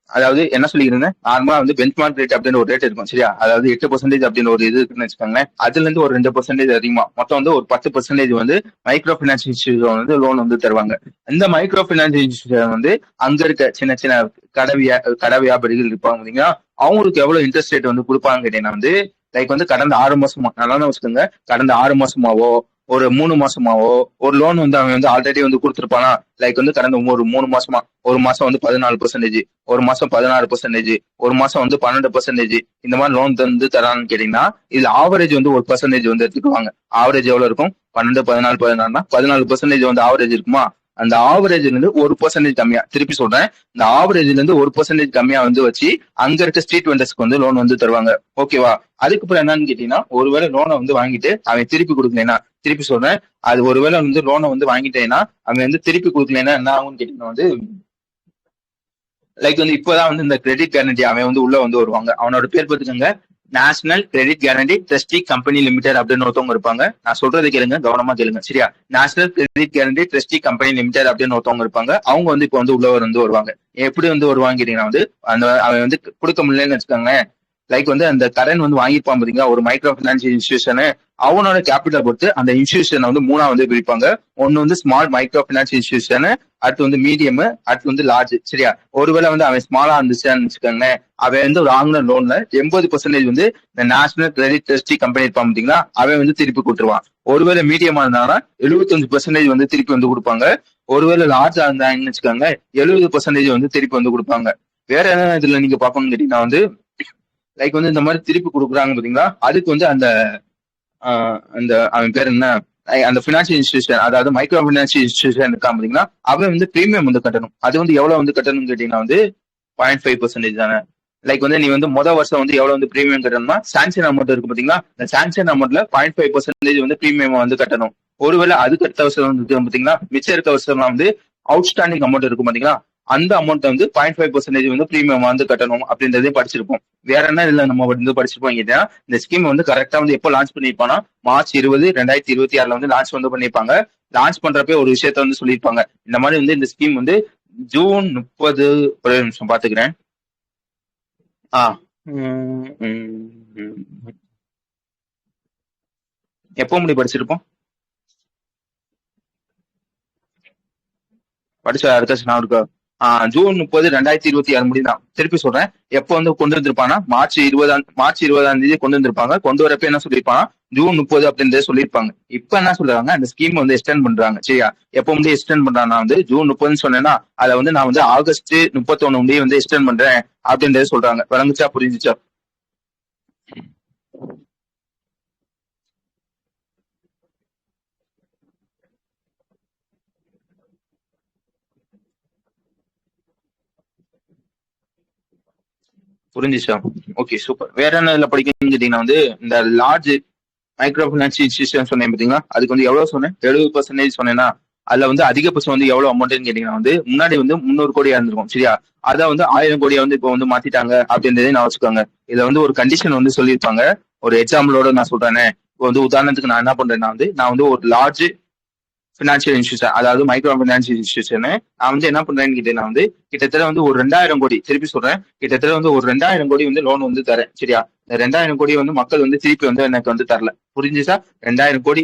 அதாவது என்ன சொல்லியிருந்தேன், நார்மலா வந்து பெஞ்ச்மார்க் ரேட் அப்படின்னு ஒரு ரேட் இருக்கும் சரியா, அதாவது 8% அப்படின்னு ஒரு இது இருக்குன்னு வச்சுக்கோங்களேன். அதுல இருந்து ஒரு 2% அதிகமா மொத்தம் வந்து ஒரு 10% வந்து மைக்ரோ பினான்ஸ் இன்ஸ்டியூஷன் வந்து லோன் வந்து தருவாங்க. இந்த மைக்ரோ பினான்ஸ் இன்ஸ்டியூஷன் வந்து அங்க இருக்க சின்ன சின்ன கடை வியாபாரிகள் இருப்பாங்க பாத்தீங்களா, அவங்களுக்கு எவ்வளவு இன்ட்ரெஸ்ட் ரேட் வந்து கொடுப்பாங்க கேட்டீங்கன்னா வந்து லைக் வந்து கடந்த 6 மாசமா நல்லா வச்சுக்கோங்க, கடந்த 6 மாசமாவோ ஒரு 3 மாசமாவோ ஒரு லோன் வந்து அவன் வந்து ஆல்ரெடி வந்து கொடுத்துருப்பானா, லைக் வந்து கடந்த ஒரு 3 மாசமா ஒரு மாசம் வந்து 14%, ஒரு மாசம் 16%, ஒரு மாசம் வந்து 12%, இந்த மாதிரி லோன் வந்து தரான்னு கேட்டீங்கன்னா இதுல ஆவரேஜ் வந்து ஒரு பர்சன்டேஜ் வந்து எடுத்துக்குவாங்க. ஆவரேஜ் எவ்வளவு இருக்கும், 12, 14, 16னா 14% வந்து ஆவரேஜ் இருக்குமா, அந்த ஆவரேஜ்ல இருந்து 1% கம்மியா, திருப்பி சொல்றேன், இந்த ஆவரேஜ்ல இருந்து 1% கம்மியா வந்து வச்சு அங்க இருக்க ஸ்ட்ரீட் வெண்டர்ஸ்க்கு வந்து லோன் வந்து தருவாங்க. ஓகேவா? அதுக்கப்புறம் என்னன்னு கேட்டீங்கன்னா, ஒருவேளை லோனை வந்து வாங்கிட்டு அவன் திருப்பி கொடுக்கலைன்னா, திருப்பி சொல்றேன், அது ஒருவேளை வந்து லோனை வந்து வாங்கிட்டேன்னா அவன் வந்து திருப்பி கொடுக்கலைன்னா என்ன ஆகும்னு கேட்டீங்கன்னா வந்து லைக் வந்து இப்பதான் வந்து இந்த கிரெடிட் கேரண்டி அவன் வந்து உள்ள வந்து வருவாங்க. அவனோட பேர் பார்த்துக்கோங்க, national credit guarantee trustee company limited அப்படின்னு ஒருத்தவங்க இருப்பாங்க. நான் சொல்றது கேளுங்க, கவனமா கேளுங்க சரியா. National credit guarantee trustee company limited அப்படின்னு ஒருத்தவங்க இருப்பாங்க. அவங்க வந்து இப்போ வந்து உள்ளவர் வந்து வருவாங்க. எப்படி வந்து வருவாங்க கேட்டீங்கன்னா வந்து அந்த அவன் வந்து கொடுக்க முடியலன்னு வச்சுக்கோங்களேன், லைக் வந்து அந்த கடன் வந்து வாங்கியிருப்பான் பாத்தீங்களா ஒரு மைக்ரோ பினான்ஸ் இன்ஸ்டியூஷன், அவனோட கேபிட்டல் பொறுத்து அந்த இன்ஸ்டியூஷன் வந்து 3ஆ வந்து பிரிப்பாங்க. ஒன்னு வந்து ஸ்மால் மைக்ரோ பினான்ஸ் இன்ஸ்டியூஷன், அடுத்து வந்து மீடியம், அடுத்து வந்து லார்ஜ் சரியா. ஒருவேளை வந்து அவன் ஸ்மாலா இருந்துச்சான்னு வச்சுக்கோங்களேன், அவன் வந்து ஒரு வாங்கின லோன்ல 80% வந்து இந்த நேஷனல் கிரெடிட் ட்ரஸ்டி கம்பெனி இருப்பான் பாத்தீங்களா, அவன் வந்து திருப்பி கொடுத்துருவான். ஒருவேளை மீடியமா இருந்தாங்கன்னா 75% வந்து திருப்பி வந்து கொடுப்பாங்க. ஒருவேளை லார்ஜா இருந்தாங்கன்னு வச்சுக்கோங்க 70% வந்து திருப்பி வந்து கொடுப்பாங்க. வேற என்ன இதுல நீங்க பாக்கணும்னு கேட்டீங்கன்னா வந்து லைக் வந்து இந்த மாதிரி திருப்பி கொடுக்குறாங்க பாத்தீங்களா, அதுக்கு வந்து அந்த அந்த அவன் பேர் என்ன, அந்த பினான்சியல் இன்ஸ்டியூஷன் அதாவது மைக்ரோ பினான்சியல் இன்ஸ்டியூஷன் இருக்கா பாத்தீங்கன்னா, அவன் வந்து பிரீமியம் வந்து கட்டணும். அது வந்து எவ்வளவு வந்து கட்டணும்னு கேட்டீங்கன்னா வந்து 0.5% தானே. லைக் வந்து நீ வந்து வருஷம் வந்து எவ்வளவு வந்து பிரீமியம் கட்டணும்னா, சாங்ஷன் அமௌண்ட் இருக்கு பாத்தீங்களா, இந்த சாங்ஷன் அமௌண்ட்ல 0.5% வந்து பிரீமியம் வந்து கட்டணும். ஒருவேளை அதுக்கு அடுத்த வருஷம் வந்து பாத்தீங்கன்னா மிச்சம் இருக்க வருஷம் வந்து அவுட்ஸ்டாண்டிங் அமௌண்ட் இருக்கும் பாத்தீங்களா, அந்த அமௌண்ட் வந்து 0.5% வந்து பிரீமியம் வந்து கட்டணும் அப்படின்றதையும் படிச்சிருப்போம். வேற என்ன இதுல நம்ம வந்து படிச்சிருப்போம் கேட்டீங்கன்னா, இந்த ஸ்கீம் வந்து கரெக்டா வந்து எப்போ லான்ச் பண்ணிருப்பானா, மார்ச் 20, 2026 வந்து லான்ச் வந்து பண்ணிருப்பாங்க. லான்ச் பண்றப்ப ஒரு விஷயத்த வந்து சொல்லியிருப்பாங்க, இந்த மாதிரி வந்து இந்த ஸ்கீம் வந்து ஜூன் 30, ஒரு நிமிஷம் பாத்துக்கிறேன். எப்போ முடி படிச்சிருப்போம், படிச்ச அடுத்த நான் இருக்கா, ஜூன் 30, 2026 முடிதான். திருப்பி சொல்றேன், எப்போ வந்து கொண்டு வந்திருப்பானா மார்ச் 20ஆம் தேதி கொண்டு வந்திருப்பாங்க. கொண்டு வரப்ப என்ன சொல்லியிருப்பானா ஜூன் 30 அப்படின்றத சொல்லியிருப்பாங்க. இப்ப என்ன சொல்றாங்க, அந்த ஸ்கீம் வந்து எக்ஸ்டெண்ட் பண்றாங்க சரியா. எப்போ வந்து எக்ஸ்டெண்ட் பண்றாங்கன்னா வந்து ஜூன் 30 சொன்னேன்னா அதை வந்து நான் வந்து ஆகஸ்ட் 31 முடிய வந்து எக்ஸ்டெண்ட் பண்றேன் அப்படின்றத சொல்றாங்க. விளங்குச்சா, புரிஞ்சுச்சா? புரிஞ்சுச்சா? Okay super. வேற என்ன இதுல படிக்கணும்னு கேட்டீங்கன்னா வந்து இந்த லார்ஜ் மைக்ரோ பினான்ஸ் இன்ஸ்டியூஷன் சொன்னேன் பாத்தீங்களா, அதுக்கு வந்து எவ்வளவு சொன்னேன், 70% சொன்னேன்னா அதுல வந்து அதிகபட்சம் வந்து எவ்வளவு அமௌண்ட்னு கேட்டீங்கன்னா வந்து முன்னாடி வந்து 300 கோடியா இருந்திருக்கும் சரியா, அதை வந்து 1000 கோடியா வந்து இப்போ வந்து மாத்திட்டாங்க அப்படின்றதே நான் வச்சுக்கோங்க. இதுல வந்து ஒரு கண்டிஷன் வந்து சொல்லியிருப்பாங்க. ஒரு எக்ஸாம்பிளோட நான் சொல்றேனே, இப்போ வந்து உதாரணத்துக்கு நான் என்ன பண்றேன்னா வந்து நான் வந்து ஒரு லார்ஜ் பினான்சியல் இன்ஸ்டியூஷன் அதாவது மைக்ரோ பினான்சியல் இன்ஸ்டியூஷன் நான் வந்து என்ன பண்றேன்னு கேட்டீங்கன்னா வந்து கிட்டத்தட்ட வந்து ஒரு 2000 கோடி, திருப்பி சொல்றேன், கிட்டத்தட்ட வந்து ஒரு 2000 கோடி வந்து லோன் வந்து தரேன் சரியா. இந்த 2000 கோடி வந்து மக்கள் வந்து திருப்பி வந்து எனக்கு வந்து தரல. புரிஞ்சுச்சா? 2000 கோடி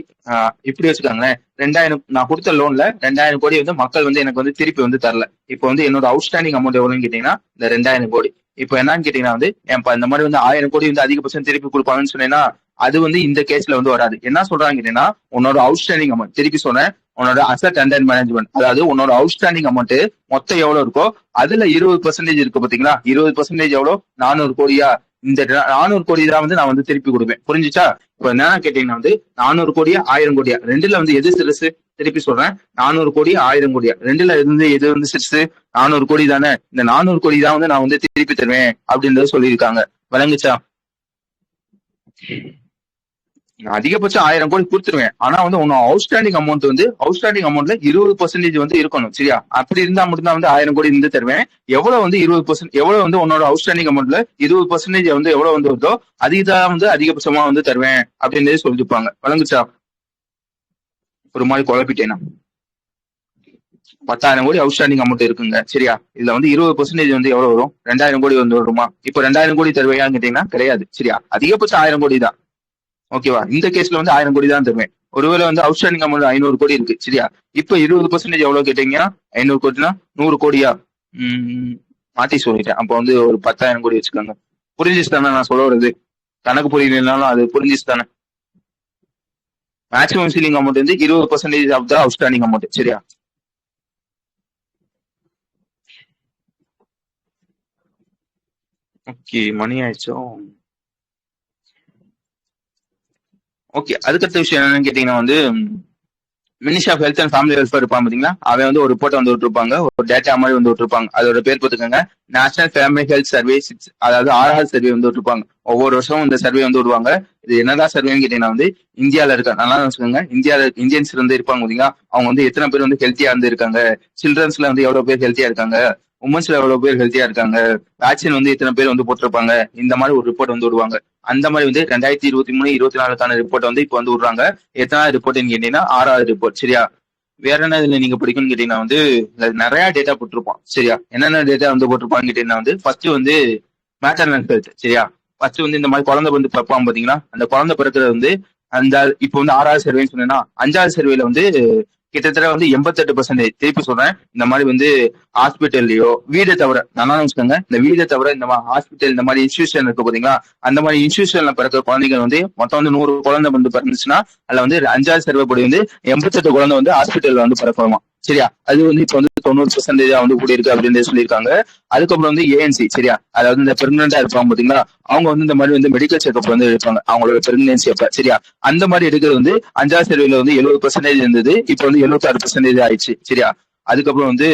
இப்படி வச்சுக்காங்களேன், 2000 நான் கொடுத்த லோன்ல 2000 கோடி வந்து மக்கள் வந்து எனக்கு வந்து திருப்பி வந்து தரல. இப்போ வந்து என்னோட அவுட்ஸ்டாண்டிங் அமௌண்ட் எவ்வளவுன்னு கேட்டீங்கன்னா இந்த 2000 கோடி. இப்போ என்னன்னு கேட்டீங்கன்னா வந்து இந்த மாதிரி வந்து 1000 கோடி வந்து அதிகபட்சம் திருப்பி கொடுப்பாங்கன்னு சொன்னேன்னா அது வந்து இந்த கேஸ்ல வந்து வராது. என்ன சொல்றாங்க கேட்டீங்கன்னா உன்னோட அவுட்ஸ்டாண்டிங் அமௌண்ட், திருப்பி சொன்னேன், உன்னோட அசட் அண்டர் மேனேஜ்மெண்ட் அதாவது உன்னோட அவுட்ஸ்டாண்டிங் அமௌண்ட் மொத்தம் எவ்வளவு இருக்கோ அதுல 20% இருக்கு பாத்தீங்களா, 20% எவ்வளவு, 400 கோடியா, இந்த 400 கோடி தான் வந்து நான் வந்து திருப்பி கொடுப்பேன். புரிஞ்சுச்சா? இப்ப என்ன கேட்டீங்கன்னா வந்து 400 கோடியா 1000 கோடியா, ரெண்டுல வந்து எது சிறுசு, திருப்பி சொல்றேன், 400 கோடி 1000 கோடியா, ரெண்டுல இருந்து எது வந்து சிறுசு, 400 கோடி தானே. இந்த 400 கோடி தான் வந்து நான் வந்து திருப்பி தருவேன் அப்படின்றத சொல்லியிருக்காங்க. விளங்குச்சா? அதிகபட்சம் 1000 கோடி கொடுத்துருவேன். ஆனா வந்து உன்னோட அவுட்ஸ்டாண்டிங் அமௌண்ட் வந்து அவுட்ஸ்டாண்டிங் அமௌண்ட்ல 20% வந்து இருக்கணும் சரியா. அப்படி இருந்தா மட்டும்தான் வந்து 1000 கோடி இருந்து தருவேன். எவ்வளவு வந்து 20% எவ்வளவு வந்து உன்னோட அவுட்ஸ்டாண்டிங் அமௌண்ட்ல 20% வந்து எவ்வளவு வந்து வருதோ அதுதான் வந்து அதிகபட்சமா வந்து தருவேன் அப்படின்றதே சொல்லிருப்பாங்க. வழங்குச்சா? ஒரு மாதிரி குழப்பிட்டேனா? 10,000 கோடி அவுட்ஸ்டாண்டிங் அமௌண்ட் இருக்குங்க. சரியா? இதுல வந்து 20% வந்து எவ்வளவு வரும்? 2,000 கோடி வந்து வருமா? இப்போ 2,000 கோடி தருவையான்னு கேட்டீங்கன்னா கிடையாது. சரியா? அதிகபட்சம் 1,000 கோடி தான். ஓகேவா? இந்த கேஸ்ல வந்து 1,000 கோடி தான் தருவேன். ஒருவேளை வந்து அவுட்ஸ்டாண்டிங் அமௌண்ட் 500 கோடி இருக்கு. சரியா? இப்போ 20% எவ்வளவு கேட்டீங்கன்னா 500 கோடினா 100 கோடியா? மாத்தி சொல்லிட்டேன். அப்போ வந்து ஒரு 10,000 கோடி வச்சுக்கோங்க. புரிஞ்சிச்சு தானே நான் சொல்ல வருது? கணக்கு புரியலனாலும் அது புரிஞ்சிச்சு தானே? மேக்ஸிமம் சீலிங் அமௌண்ட் வந்து 20% ஆஃப் த அவுட்ஸ்டாண்டிங் அமௌண்ட். சரியா? ஓகே, மணி ஆயிடுச்சோ. ஓகே, அதுக்கடுத்த விஷயம் என்னன்னு கேட்டீங்கன்னா வந்து ministry of health and family welfare இருப்பான் பாத்தீங்களா, அவன் வந்து ஒரு ரிப்போர்ட் வந்து விட்டுருப்பாங்க, ஒரு டேட்டா மாதிரி வந்து விட்டுருப்பாங்க. அதோட பேர் பார்த்துக்கோங்க, நேஷனல் ஃபேமிலி ஹெல்த் சர்வே 6, அதாவது 6வது சர்வே வந்து விட்டுருப்பாங்க. ஒவ்வொரு வருஷமும் இந்த சர்வே வந்து விடுவாங்க. இது என்னதான் சர்வேன்னு கேட்டீங்கன்னா வந்து இந்தியாவில இருக்க, நல்லா வச்சுக்கோங்க, இந்தியன்ஸ் வந்து இருப்பாங்க பாத்தீங்களா, அவங்க வந்து எத்தனை பேர் வந்து ஹெல்த்தியா இருந்து இருக்காங்க, சில்ட்ரன்ஸ்ல வந்து எவ்வளவு பேர் ஹெல்த்தியா இருக்காங்க, உமன்ஸ்ல எவ்வளவு பேர் ஹெல்த்தியா இருக்காங்க, வேக்சின் வந்து எத்தனை பேர் வந்து போட்டிருப்பாங்க, இந்த மாதிரி ஒரு ரிப்போர்ட் வந்து விடுவாங்க. அந்த மாதிரி வந்து 2023-24க்கான ரிப்போர்ட் வந்து இப்போ வந்து விடுறாங்க. எத்தனாவது ரிப்போர்ட்னு கேட்டீங்கன்னா 6வது ரிப்போர்ட். சரியா? வேற என்ன இதுல நீங்க படிக்கணும்னு கேட்டீங்கன்னா வந்து இதுல நிறைய டேட்டா போட்டிருப்பான். சரியா? என்னென்ன டேட்டா வந்து போட்டிருப்பான்னு கேட்டீங்கன்னா வந்து ஃபர்ஸ்ட் வந்து மேட்டர்னல் ஹெல்த். சரியா? ஃபர்ஸ்ட் வந்து இந்த மாதிரி குழந்தை வந்து பிறப்பான் பாத்தீங்களா, அந்த குழந்தை பிறக்கிறது வந்து அந்த இப்போ வந்து 6வது சர்வேன்னு சொன்னேன்னா 5வது சர்வேல வந்து கிட்டத்தட்ட வந்து 88%. திருப்பி சொல்றேன், இந்த மாதிரி வந்து ஹாஸ்பிட்டல்லையோ வீடை தவிர, நல்லா வச்சுக்கோங்க, இந்த வீடை தவிர இந்த மாதிரி ஹாஸ்பிட்டல், இந்த மாதிரி இன்ஸ்டியூஷன் இருக்கு பாத்தீங்களா, அந்த மாதிரி இன்ஸ்டியூஷன்ல பிறக்கிற குழந்தைகள் வந்து மொத்தம் வந்து 100 குழந்தை வந்து பிறந்துச்சுன்னா அதுல வந்து 5வது சர்வே படி வந்து 88 குழந்தை வந்து ஹாஸ்பிட்டல்ல வந்து பிறக்குமா. சரியா? அது வந்து இப்ப வந்து 90% வந்து கூடி இருக்கு அப்படின்னு சொல்லியிருக்காங்க. அதுக்கப்புறம் வந்து ஏஎன்சி. சரியா? அதாவது இந்த பிரெக்னெண்டா இருப்பாங்க பாத்தீங்களா, அவங்க வந்து இந்த மாதிரி வந்து மெடிக்கல் செக்அப் வந்து எடுப்பாங்க அவங்களோட பிரெக்னன்சி அப்ப. சரியா? அந்த மாதிரி எடுக்கிறது வந்து 5வது சர்வேல வந்து 70% இருந்தது, இப்ப வந்து 76% ஆயிடுச்சு. சரியா? அதுக்கப்புறம் வந்து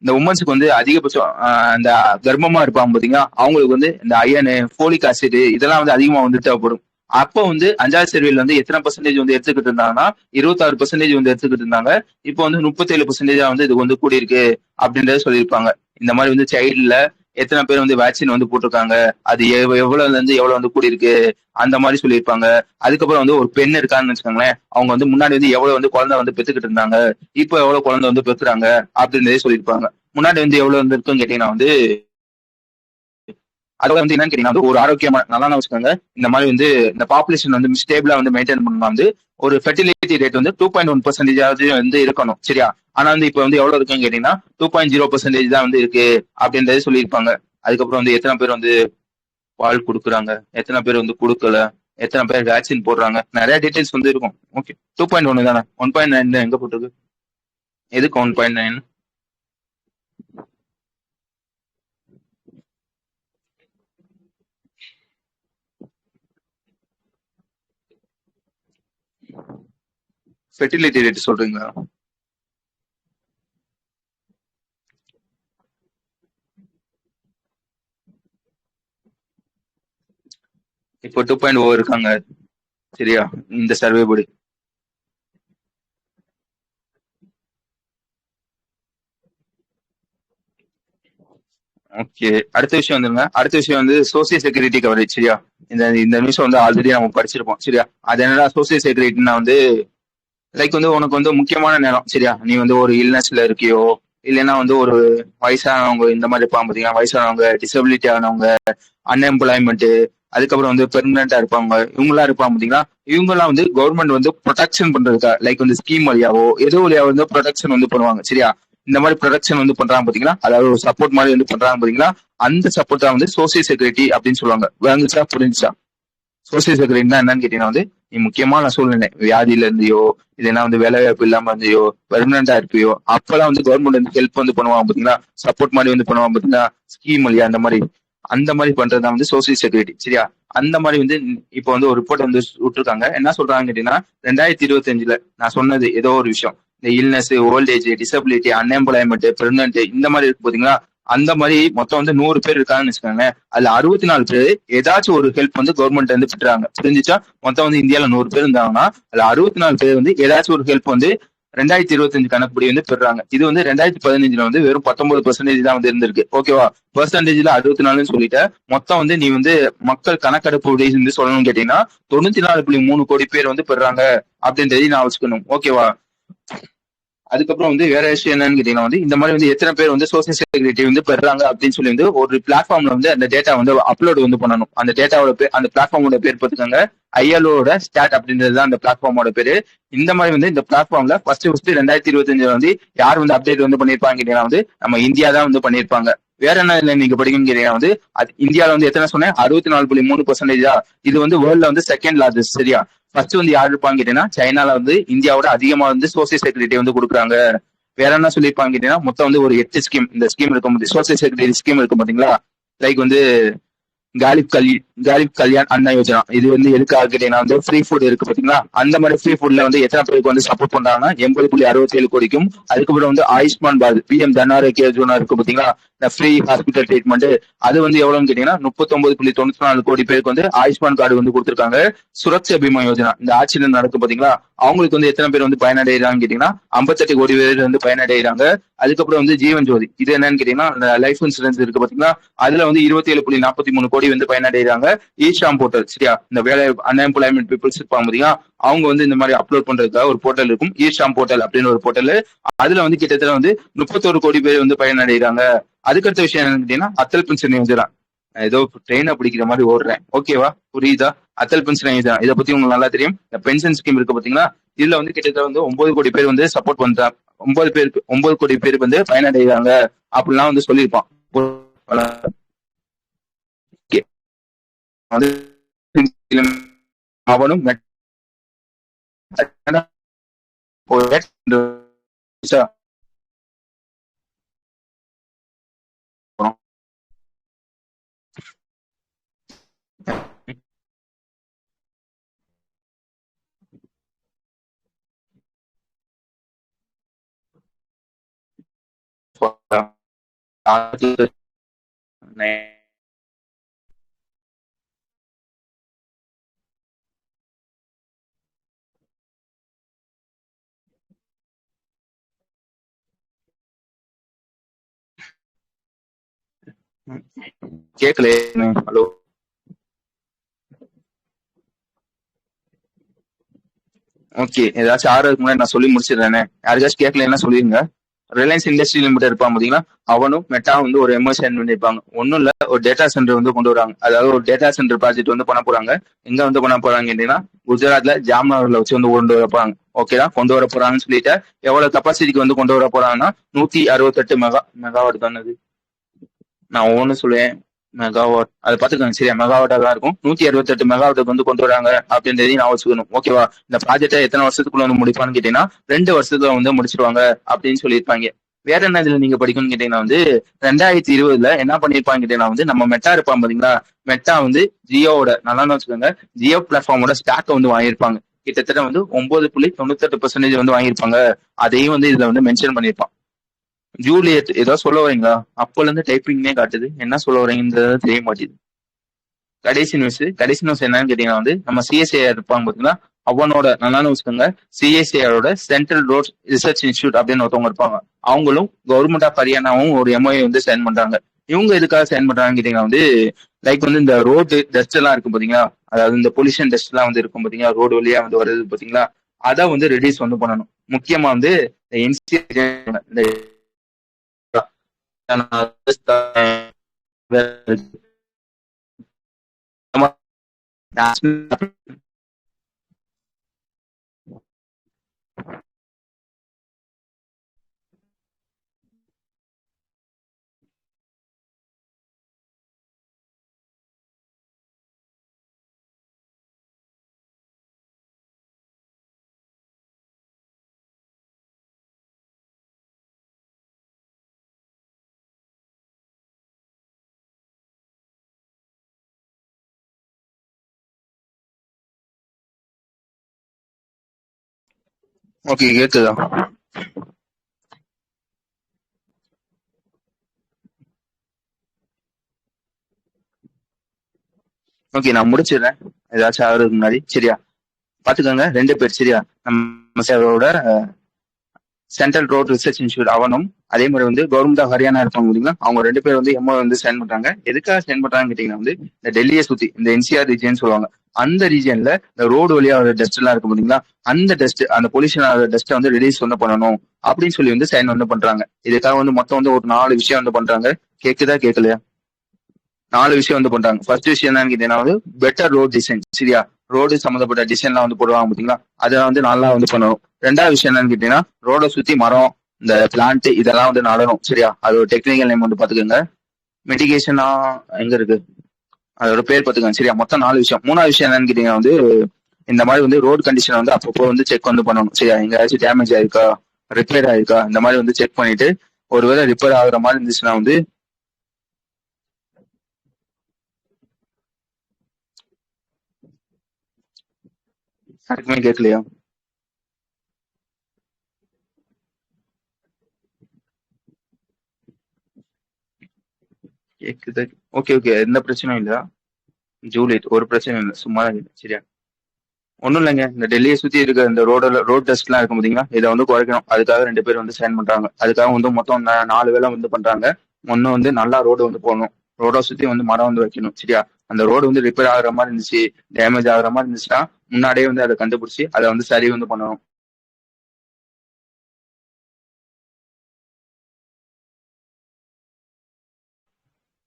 இந்த உமன்ஸுக்கு வந்து அதிகபட்சம் அந்த கர்ப்பமா இருப்பாங்க பாத்தீங்களா, அவங்களுக்கு வந்து இந்த அயனு, ஃபோலிக் ஆசிட் இதெல்லாம் வந்து அதிகமா வந்து தேவைப்படும். அப்போ வந்து 5வது சர்வேல வந்து எத்தனை பர்சன்டேஜ் வந்து எடுத்துக்கிட்டு இருந்தாங்கன்னா 26% வந்து எடுத்துக்கிட்டு இருந்தாங்க. இப்போ வந்து 37% வந்து இது வந்து கூடியிருக்கு அப்படின்றத சொல்லியிருப்பாங்க. இந்த மாதிரி வந்து சைல்டுல எத்தனை பேர் வந்து வேக்சின் வந்து போட்டிருக்காங்க, அது எவ்வளவுல இருந்து எவ்வளவு வந்து கூடியிருக்கு, அந்த மாதிரி சொல்லியிருப்பாங்க. அதுக்கப்புறம் வந்து ஒரு பெண் இருக்கான்னு வச்சுக்கோங்களேன், அவங்க வந்து முன்னாடி வந்து எவ்வளவு வந்து குழந்தை வந்து பெத்துக்கிட்டு இருந்தாங்க, இப்போ எவ்வளவு குழந்தை வந்து பெத்துறாங்க அப்படின்றதே சொல்லியிருப்பாங்க. முன்னாடி வந்து எவ்வளவு வந்து இருக்குன்னு கேட்டீங்கன்னா வந்து அதோட வந்து என்னன்னு கேட்டீங்கன்னா ஒரு ஆரோக்கியமான, நல்லா வச்சுக்கோங்க, இந்த மாதிரி வந்து இந்த பாப்புலேஷன் வந்து ஸ்டேபிளா வந்து மெயின்டைன் பண்ணா வந்து ஒரு ஃபெர்டிலிட்டி ரேட் வந்து 2.1% வந்து இருக்கணும். சரியா? ஆனா வந்து இப்ப வந்து எவ்வளவு இருக்குன்னு கேட்டீங்கன்னா 2.0% தான் வந்து இருக்கு அப்படின்றத சொல்லியிருப்பாங்க. அதுக்கப்புறம் வந்து எத்தனை பேர் வந்து பால் கொடுக்குறாங்க, எத்தனை பேர் வந்து கொடுக்கல, எத்தனை பேர் வேக்சின் போடுறாங்க, நிறைய டீடைல்ஸ் வந்து இருக்கும். ஓகே, 2.1 தானே, 1.9 எங்க போட்டிருக்கு, எதுக்கு 1.9? ஃபெர்டிலிட்டி ரேட் சொல்றீங்களா? இப்போ 2.0 இருக்காங்க. சரியா? இந்த சர்வே படி. ஓகே, அடுத்த விஷயம் வந்துருங்க. அடுத்த விஷயம் வந்து சோசியல் செக்யூரிட்டி கவரேஜ். சரியா? இந்த நியூஸ் வந்து ஆல்ரெடி நம்ம படிச்சிருப்போம். சரியா? அது என்னடா சோசியல் செக்யூரிட்டினா வந்து லைக் வந்து உனக்கு வந்து முக்கியமான நேரம். சரியா? நீ வந்து ஒரு இல்னஸ்ல இருக்கியோ, இல்லைன்னா வந்து ஒரு வயசானவங்க இந்த மாதிரி இருப்பாங்க பாத்தீங்கன்னா, வயசானவங்க, டிசபிலிட்டி ஆனவங்க, அன்எம்ப்ளாய்மெண்ட், அதுக்கப்புறம் வந்து பெர்மனண்டா இருப்பாங்க, இவங்கெல்லாம் இருப்பாங்க பாத்தீங்களா, இவங்கெல்லாம் வந்து கவர்மெண்ட் வந்து ப்ரொடெக்ஷன் பண்றதுக்கா லைக் வந்து ஸ்கீம் வழியாவோ ஏதோ வழியாவோ வந்து ப்ரொடெக்ஷன் வந்து பண்ணுவாங்க. சரியா? இந்த மாதிரி ப்ரொடெக்ஷன் வந்து பண்றாங்க பாத்தீங்களா, அதாவது ஒரு சப்போர்ட் மாதிரி வந்து பண்றாங்க பாத்தீங்களா, அந்த சப்போர்ட் தான் வந்து சோசியல் செக்யூரிட்டி அப்படின்னு சொல்லுவாங்க. விளங்குச்சா? புரிஞ்சுச்சா? சோசியல் செக்யூரிட்டினா என்னன்னு கேட்டீங்கன்னா வந்து நீ முக்கியமான சூழ்நிலை, வியாதியில இருந்தியோ, இல்லைன்னா வந்து வேலை வாய்ப்பு இல்லாம இருந்தியோ, பெர்மனண்டா இருப்பியோ, அப்பெல்லாம் வந்து கவர்மெண்ட் வந்து ஹெல்ப் வந்து பண்ணுவாங்க பாத்தீங்களா, சப்போர்ட் மாதிரி வந்து பண்ணுவாங்க பாத்தீங்களா, ஸ்கீம் இல்லையா, அந்த மாதிரி பண்றதுதான் வந்து சோசியல் செக்யூரிட்டி. சரியா? அந்த மாதிரி வந்து இப்போ வந்து ஒரு ரிப்போர்ட் வந்து விட்டுருக்காங்க. என்ன சொல்றாங்க கேட்டீங்கன்னா 2025 நான் சொன்னது ஏதோ ஒரு விஷயம், இந்த illness, old age, disability, unemployment, pregnant இந்த மாதிரி இருக்கு பாத்தீங்களா, அந்த மாதிரி மொத்தம் வந்து 100 பேர் இருக்காங்கன்னு வச்சுக்கோங்க. அதுல 64 பேர் ஏதாச்சும் ஒரு ஹெல்ப் வந்து கவர்மெண்ட் வந்து பெற்றாங்க. புரிஞ்சுச்சா? மொத்தம் வந்து இந்தியாவில 100 பேர் இருந்தாங்கன்னா அதுல 64 பேர் வந்து ஏதாச்சும் ஒரு ஹெல்ப் வந்து 2025 கணக்குப்படி வந்து பெறாங்க. இது வந்து 2015 வந்து வெறும் 19% தான் வந்து இருந்திருக்கு. ஓகேவா? பெர்சன்டேஜ்ல 64 சொல்லிட்ட, மொத்தம் வந்து நீ வந்து மக்கள் கணக்கெடுப்பு வந்து சொல்லணும்னு கேட்டீங்கன்னா 94.3 கோடி பேர் வந்து பெறாங்க அப்படின்றதை நான் வச்சுக்கணும். ஓகேவா? அதுக்கப்புறம் வந்து வேற விஷயம் என்னன்னு கேட்டீங்கன்னா வந்து இந்த மாதிரி வந்து எத்தனை பேர் வந்து சோசியல் செக்யூரிட்டி வந்து பெறாங்க அப்படின்னு சொல்லி வந்து ஒரு பிளாட்ஃபார்ம்ல வந்து அந்த டேட்டா வந்து அப்லோட் வந்து பண்ணணும். அந்த டேட்டாவோட பேர், அந்த பிளாட்ஃபார்மோட பேர் பார்த்துக்கோங்க, ஐஎல்ஓட ஸ்டாட் அப்படின்றது தான் அந்த பிளாட்ஃபார்மோட பேரு. இந்த மாதிரி வந்து இந்த பிளாட்ஃபார்ம்ல ஃபர்ஸ்ட் 2025 வந்து யார் வந்து அப்டேட் வந்து பண்ணிருப்பாங்க கேட்டீங்கன்னா வந்து நம்ம இந்தியா தான் வந்து பண்ணிருப்பாங்க. வேற என்ன இல்லை நீங்க படிக்கணும்னு கேட்டீங்கன்னா வந்து அது இந்தியாவில வந்து எத்தனை சொன்னேன், 64.3%. இது வந்து வேர்ல்ட்ல வந்து செகண்ட் லார்ஜஸ்ட். சரியா? ஃபர்ஸ்ட் வந்து யார் இருப்பாங்க கேட்டீங்கன்னா சைனால வந்து இந்தியாவோட அதிகமா வந்து சோசியல் செக்யூரிட்டி வந்து கொடுக்குறாங்க. வேற என்ன சொல்லியிருப்பாங்க கேட்டீங்கன்னா மொத்தம் வந்து ஒரு 8 ஸ்கீம். இந்த ஸ்கீம் இருக்கும் போது சோசியல் செக்யூரிட்டி ஸ்கீம் இருக்கும் பாத்தீங்களா, லைக் வந்து காலிப் கல்யாண் அண்ணா யோஜனா. இது வந்து எதுக்காக கேட்டீங்கன்னா வந்து ஃப்ரீ ஃபுட் இருக்கு பாத்தீங்களா, அந்த மாதிரி ஃப்ரீ ஃபுட்ல வந்து எத்தனை பேருக்கு வந்து சப்போர்ட் பண்றாங்கன்னா 80.67 கோடிக்கும். அதுக்கப்புறம் வந்து ஆயுஷ்மான் பாரத் பிஎம் ஜன் ஆரோக்கிய யோஜனா இருக்கு பாத்தீங்களா, இந்த ஃப்ரீ ஹாஸ்பிட்டல் ட்ரீட்மெண்ட், அது வந்து எவ்வளவுன்னு கேட்டீங்கன்னா 39.94 கோடி பேருக்கு வந்து ஆயுஷ்மான் கார்டு வந்து கொடுத்திருக்காங்க. சுரக்ஷா பீமா யோஜனா, இந்த ஆக்சிடென்ட் நடக்கும் பாத்தீங்களா, அவங்களுக்கு வந்து எத்தனை பேர் வந்து பயனடைகிறாங்க கேட்டீங்கன்னா 58 கோடி பேர் வந்து பயனடைகிறாங்க. அதுக்கப்புறம் வந்து ஜீவன் ஜோதி, இது என்னன்னு கேட்டீங்கன்னா லைஃப் இன்சூரன்ஸ் இருக்கு பாத்தீங்களா, அதுல வந்து 27.43 கோடி வந்து பயனடைகிறாங்க. ஈஷாம் போர்ட்டல். சரியா? இந்த வேலை அன்எம்ப்ளாய்மெண்ட் பீப்புள்ஸ் இருப்பாங்க பாத்தீங்களா, அவங்க வந்து இந்த மாதிரி அப்லோட் பண்றதுக்காக ஒரு போர்ட்டல் இருக்கும், ஈஷாம் போர்ட்டல் அப்படின்னு ஒரு போர்ட்டல். அதுல வந்து கிட்டத்தட்ட வந்து 31 கோடி பேர் வந்து பயனடைகிறாங்க. அதுக்கடுத்த விஷயம் என்னன்னு கேட்டீங்கன்னா அத்தல் பென்ஷன் யோஜனா. ஏதோ ட்ரெயினை பிடிக்கிற மாதிரி ஓடுறேன், ஓகேவா? புரியுதா? அத்தல் பென்ஷன் யோஜனா இதை பத்தி உங்களுக்கு நல்லா தெரியும். இந்த பென்ஷன் ஸ்கீம் இருக்கு பாத்தீங்களா, இதுல வந்து கிட்டத்தட்ட வந்து 9 கோடி பேர் வந்து சப்போர்ட் பண்றாங்க. 9 கோடி பேருக்கு வந்து பயனடைகிறாங்க அப்படிலாம் வந்து சொல்லியிருப்பான். அவனும் கேட்கல. Hello, okay. ஏதாச்சும் ஆறதுக்கு முன்னாடி நான் சொல்லி முடிச்சிடுறேனே, யாருக்காச்சும் கேட்கலன்னா சொல்லிருங்க. ரிலையன்ஸ் இண்டஸ்ட்ரி லிமிடெட் இருப்பான் பாத்தீங்களா, அவனும் மெட்டா வந்து ஒரு எம்எஸ் பண்ணிருப்பாங்க. ஒன்னும் இல்ல, ஒரு டேட்டா சென்டர் வந்து கொண்டு வராங்க. அதாவது ஒரு டேட்டா சென்டர் ப்ராஜெக்ட் வந்து பண்ண போறாங்க. எங்க வந்து பண்ண போறாங்க கேட்டீங்கன்னா குஜராத்ல ஜாம்நகர்ல வச்சு வந்து கொண்டு வர போறாங்க. ஓகேடா? கொண்டு வர போறாங்கன்னு சொல்லிட்டு எவ்வளவு கெப்பாசிட்டிக்கு வந்து கொண்டு வர போறாங்கன்னா 168 மெகாவாட் தானது. நான் ஒவ்வொன்னு சொல்லுவேன், மெகாவாட் அதை பாத்துக்கோங்க. சரியா? மெகாவாட்டா தான் இருக்கும். 168 மெகாவாட்டுக்கு வந்து கொண்டு வராங்க அப்படின்றதையும் நான் வச்சுக்கணும். ஓகேவா? இந்த ப்ராஜெக்டை எத்தனை வருஷத்துக்குள்ள வந்து முடிப்பான்னு கேட்டீங்கன்னா 2 வருஷத்துல வந்து முடிச்சிருவாங்க அப்படின்னு சொல்லியிருப்பாங்க. வேற என்ன இதுல நீங்க படிக்கணும்னு கேட்டீங்கன்னா வந்து 2020 என்ன பண்ணிருப்பாங்க கேட்டீங்கன்னா வந்து நம்ம மெட்டா இருப்பான் பாத்தீங்களா, மெட்டா வந்து ஜியோவோட, நல்லா வச்சுக்கோங்க, ஜியோ பிளாட்ஃபார்மோட ஸ்டாக் வந்து வாங்கியிருப்பாங்க. கிட்டத்தட்ட வந்து 9.98% வந்து வாங்கியிருப்பாங்க. அதையும் வந்து இதுல வந்து மென்ஷன் பண்ணியிருப்பான். ஜூலியட் ஏதோ சொல்ல வரீங்களா? அப்பல இருந்து டைப்பிங்னே காட்டுது, என்ன சொல்ல வரீங்கன்றது தெரிய மாட்டேது. கடைசி நியூஸ் என்னன்னு கேட்டீங்கன்னா வந்து நம்ம சிஎஸ்ஐஆர் இருப்பாங்க பாத்தீங்கன்னா, அவனோட, நல்லா வச்சுக்கோங்க, சிஎஸ்ஐஆரோட சென்ட்ரல் ரோட் ரிசர்ச் இன்ஸ்டியூட் அப்படின்னு ஒருத்தவங்க இருப்பாங்க. அவங்களும் கவர்மெண்ட் ஆஃப் ஹரியானாவும் ஒரு எம்ஓஏ வந்து சைன் பண்றாங்க. இவங்க எதுக்காக சைன் பண்றாங்கன்னு கேட்டீங்கன்னா வந்து லைக் வந்து இந்த ரோடு டஸ்ட் எல்லாம் இருக்கும் பாத்தீங்களா, அதாவது இந்த பொல்யூஷன் டஸ்ட் எல்லாம் வந்து இருக்கும் பாத்தீங்களா, ரோடு வழியா வந்து வருது பாத்தீங்களா, அதை வந்து ரெடியூஸ் வந்து பண்ணணும். முக்கியமா வந்து இந்த ஓகே, கேக்குதா? ஓகே, நான் முடிச்சிடுறேன் ஏதாச்சும் ஆகுறதுக்கு முன்னாடி. சரியா? பாத்துக்கோங்க, 2 பேர். சரியா? நம்ம சேரோட சென்ட்ரல் ரோட் ரிசர்ச் இன்ஸ்டியூட் அவனும், அதே மாதிரி வந்து கவர்மெண்ட் ஆஃப் ஹரியானா இருப்பாங்க பாத்தீங்களா, அவங்க 2 பேர் வந்து எம்ஓ வந்து சைன் பண்றாங்க. எதுக்காக சைன் பண்றாங்கன்னு கேட்டீங்கன்னா வந்து இந்த டெல்லியை சுத்தி இந்த என்சிஆர் ரீஜன் சொல்லுவாங்க, அந்த ரீஜன்ல இந்த ரோடு வழியா வர டஸ்ட் எல்லாம் இருக்கு பாத்தீங்களா, அந்த டஸ்ட், அந்த பொல்யூஷன் ஆகிற டஸ்ட்டை வந்து ரிலீஸ் வந்து பண்ணணும் அப்படின்னு சொல்லி வந்து சைன் வந்து பண்றாங்க. இதுக்காக வந்து மொத்தம் வந்து ஒரு 4 விஷயம் வந்து பண்றாங்க. கேக்குதா கேட்கலையா? 4 விஷயம் வந்து பண்றாங்க. ஃபர்ஸ்ட் விஷயம் என்னன்னு கேட்டீங்கன்னா வந்து பெட்டர் ரோட் டிசைன். சரியா? ரோடு சம்மந்தப்பட்ட டிசைன்லாம் வந்து போடுவாங்க பாத்தீங்களா, அதை வந்து நல்லா வந்து பண்ணணும். 2வது விஷயம் என்னன்னு கேட்டீங்கன்னா ரோட சுத்தி மரம், இந்த பிளான்ட் இதெல்லாம் வந்து நடணும். சரியா? அது ஒரு டெக்னிக்கல் நேம் வந்து பாத்துக்கோங்க. மெடிகேஷனா எங்க இருக்கு, அதோட பேர் பாத்துக்கோங்க. சரியா? மொத்தம் 4 விஷயம். 3வது விஷயம் என்னன்னு கேட்டீங்கன்னா வந்து இந்த மாதிரி வந்து ரோட் கண்டிஷன் வந்து அப்பப்போ வந்து செக் வந்து பண்ணணும். சரியா? எங்கேயாச்சும் டேமேஜ் ஆயிருக்கா, ரிப்பேர் ஆயிருக்கா, இந்த மாதிரி வந்து செக் பண்ணிட்டு ஒருவேளை ரிப்பேர் ஆகுற மாதிரி இருந்துச்சுன்னா வந்து யாருக்குமே கேட்கலையா? கேக்குது. ஓகே ஓகே, எந்த பிரச்சனையும் இல்ல. ஜூலியட் ஒரு பிரச்சனையும் இல்லை, சும்மா தான் கேட்டேன். சரியா? ஒண்ணும் இல்லைங்க, இந்த டெல்லியை சுத்தி இருக்க இந்த ரோட் டஸ்ட் எல்லாம் இருக்கும் பாத்தீங்களா, இதை வந்து குறைக்கணும். அதுக்காக 2 பேர் வந்து சைன் பண்றாங்க. அதுக்காக வந்து மொத்தம் 4 வேலை வந்து பண்றாங்க. ஒண்ணு வந்து நல்லா ரோடு வந்து போடணும், ரோட சுத்தி வந்து மரம் வந்து வைக்கணும். சரியா? அந்த ரோடு வந்து ரிப்பேர் ஆகுற மாதிரி இருந்துச்சு, டேமேஜ் ஆகுற மாதிரி இருந்துச்சுன்னா முன்னாடியே வந்து அதை கண்டுபிடிச்சு அதை வந்து சரி வந்து பண்ணணும்.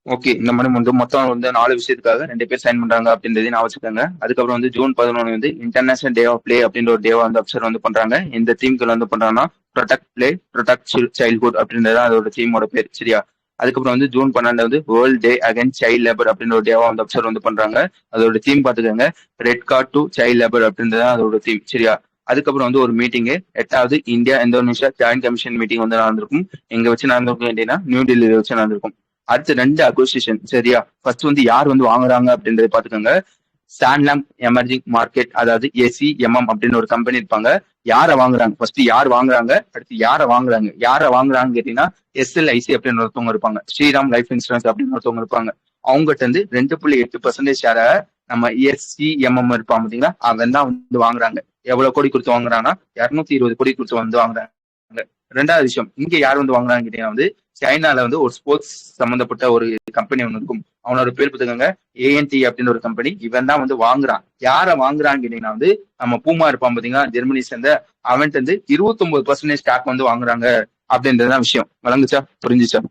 ஓகே, இந்த மாதிரி வந்து மொத்தம் வந்து 4 விஷயத்துக்காக 2 பேர் சைன் பண்றாங்க அப்படின்றதையும் நான் வச்சுக்கோங்க. அதுக்கப்புறம் வந்து ஜூன் 11 வந்து இன்டர்நேஷனல் டே ஆஃப் பிளே அப்படின்ற ஒரு டேவா வந்து அப்சர்வ் வந்து பண்றாங்க. இந்த தீம்கள் வந்து பண்றாங்கன்னா ப்ரொடெக்ட் பிளே ப்ரொடெக்ட் சைல்ட்ஹுட் அப்படின்றது அதோட தீமோட பேர். சரியா? அதுக்கப்புறம் வந்து ஜூன் 12 வந்து world day against child labour அப்படின்ற ஒரு டேவா வந்து அப்சர்வ் வந்து பண்றாங்க. அதோட தீம் பாத்துக்கோங்க, red card to child labour அப்படின்றது அதோட தீம். சரியா? அதுக்கப்புறம் வந்து ஒரு மீட்டிங், 8வது India Indonesia joint commission meeting வந்து நடந்திருக்கும். எங்க வச்சு நடந்திருக்கும் அப்படின்னா நியூ டெல்லியில வச்சு நடந்திருக்கும். அடுத்து 2 அக்விசிஷன். சரியா? ஃபர்ஸ்ட் வந்து யார் வந்து வாங்குறாங்க அப்படின்றத பாத்துக்கோங்க. சான்லாம் எமர்ஜிங் மார்க்கெட், அதாவது எஸ்இஎம்எம் அப்படின்னு ஒரு கம்பெனி இருப்பாங்க. யாரை வாங்குறாங்க, ஃபர்ஸ்ட் யார் வாங்குறாங்க, அடுத்து யாரை வாங்குறாங்க கேட்டீங்கன்னா எஸ்எல்ஐசி அப்படின்னு ஒருத்தவங்க இருப்பாங்க, ஸ்ரீராம் லைஃப் இன்சூரன்ஸ் அப்படின்னு ஒருத்தவங்க இருப்பாங்க. அவங்ககிட்ட இருந்து 2.8% ஷேரை நம்ம எஸ்சிஎம்எம் இருப்பாங்க பாத்தீங்களா, அவன் தான் வந்து வாங்குறாங்க. எவ்வளவு கோடி கொடுத்து வாங்குறாங்கன்னா 220 கோடி கொடுத்து வந்து வாங்குறாங்க. 2வது விஷயம், இங்க யார் வந்து வாங்குறாங்க கேட்டீங்கன்னா வந்து சைனால வந்து ஒரு ஸ்போர்ட்ஸ் சம்பந்தப்பட்ட ஒரு கம்பெனி ஒன்று இருக்கும். அவனோட பேர் பார்த்துக்கோங்க, ஏஎன்டி அப்படின்னு ஒரு கம்பெனி. இவன் தான் வந்து வாங்குறான். யாரை வாங்குறான்னு கேட்டீங்கன்னா வந்து நம்ம பூமா இருப்பான் பாத்தீங்களா, ஜெர்மனி சேர்ந்த, அவன்ட்டு வந்து 29% ஸ்டாக் வந்து வாங்குறாங்க அப்படின்றதுதான் விஷயம். வழங்குச்சா? புரிஞ்சுச்சா?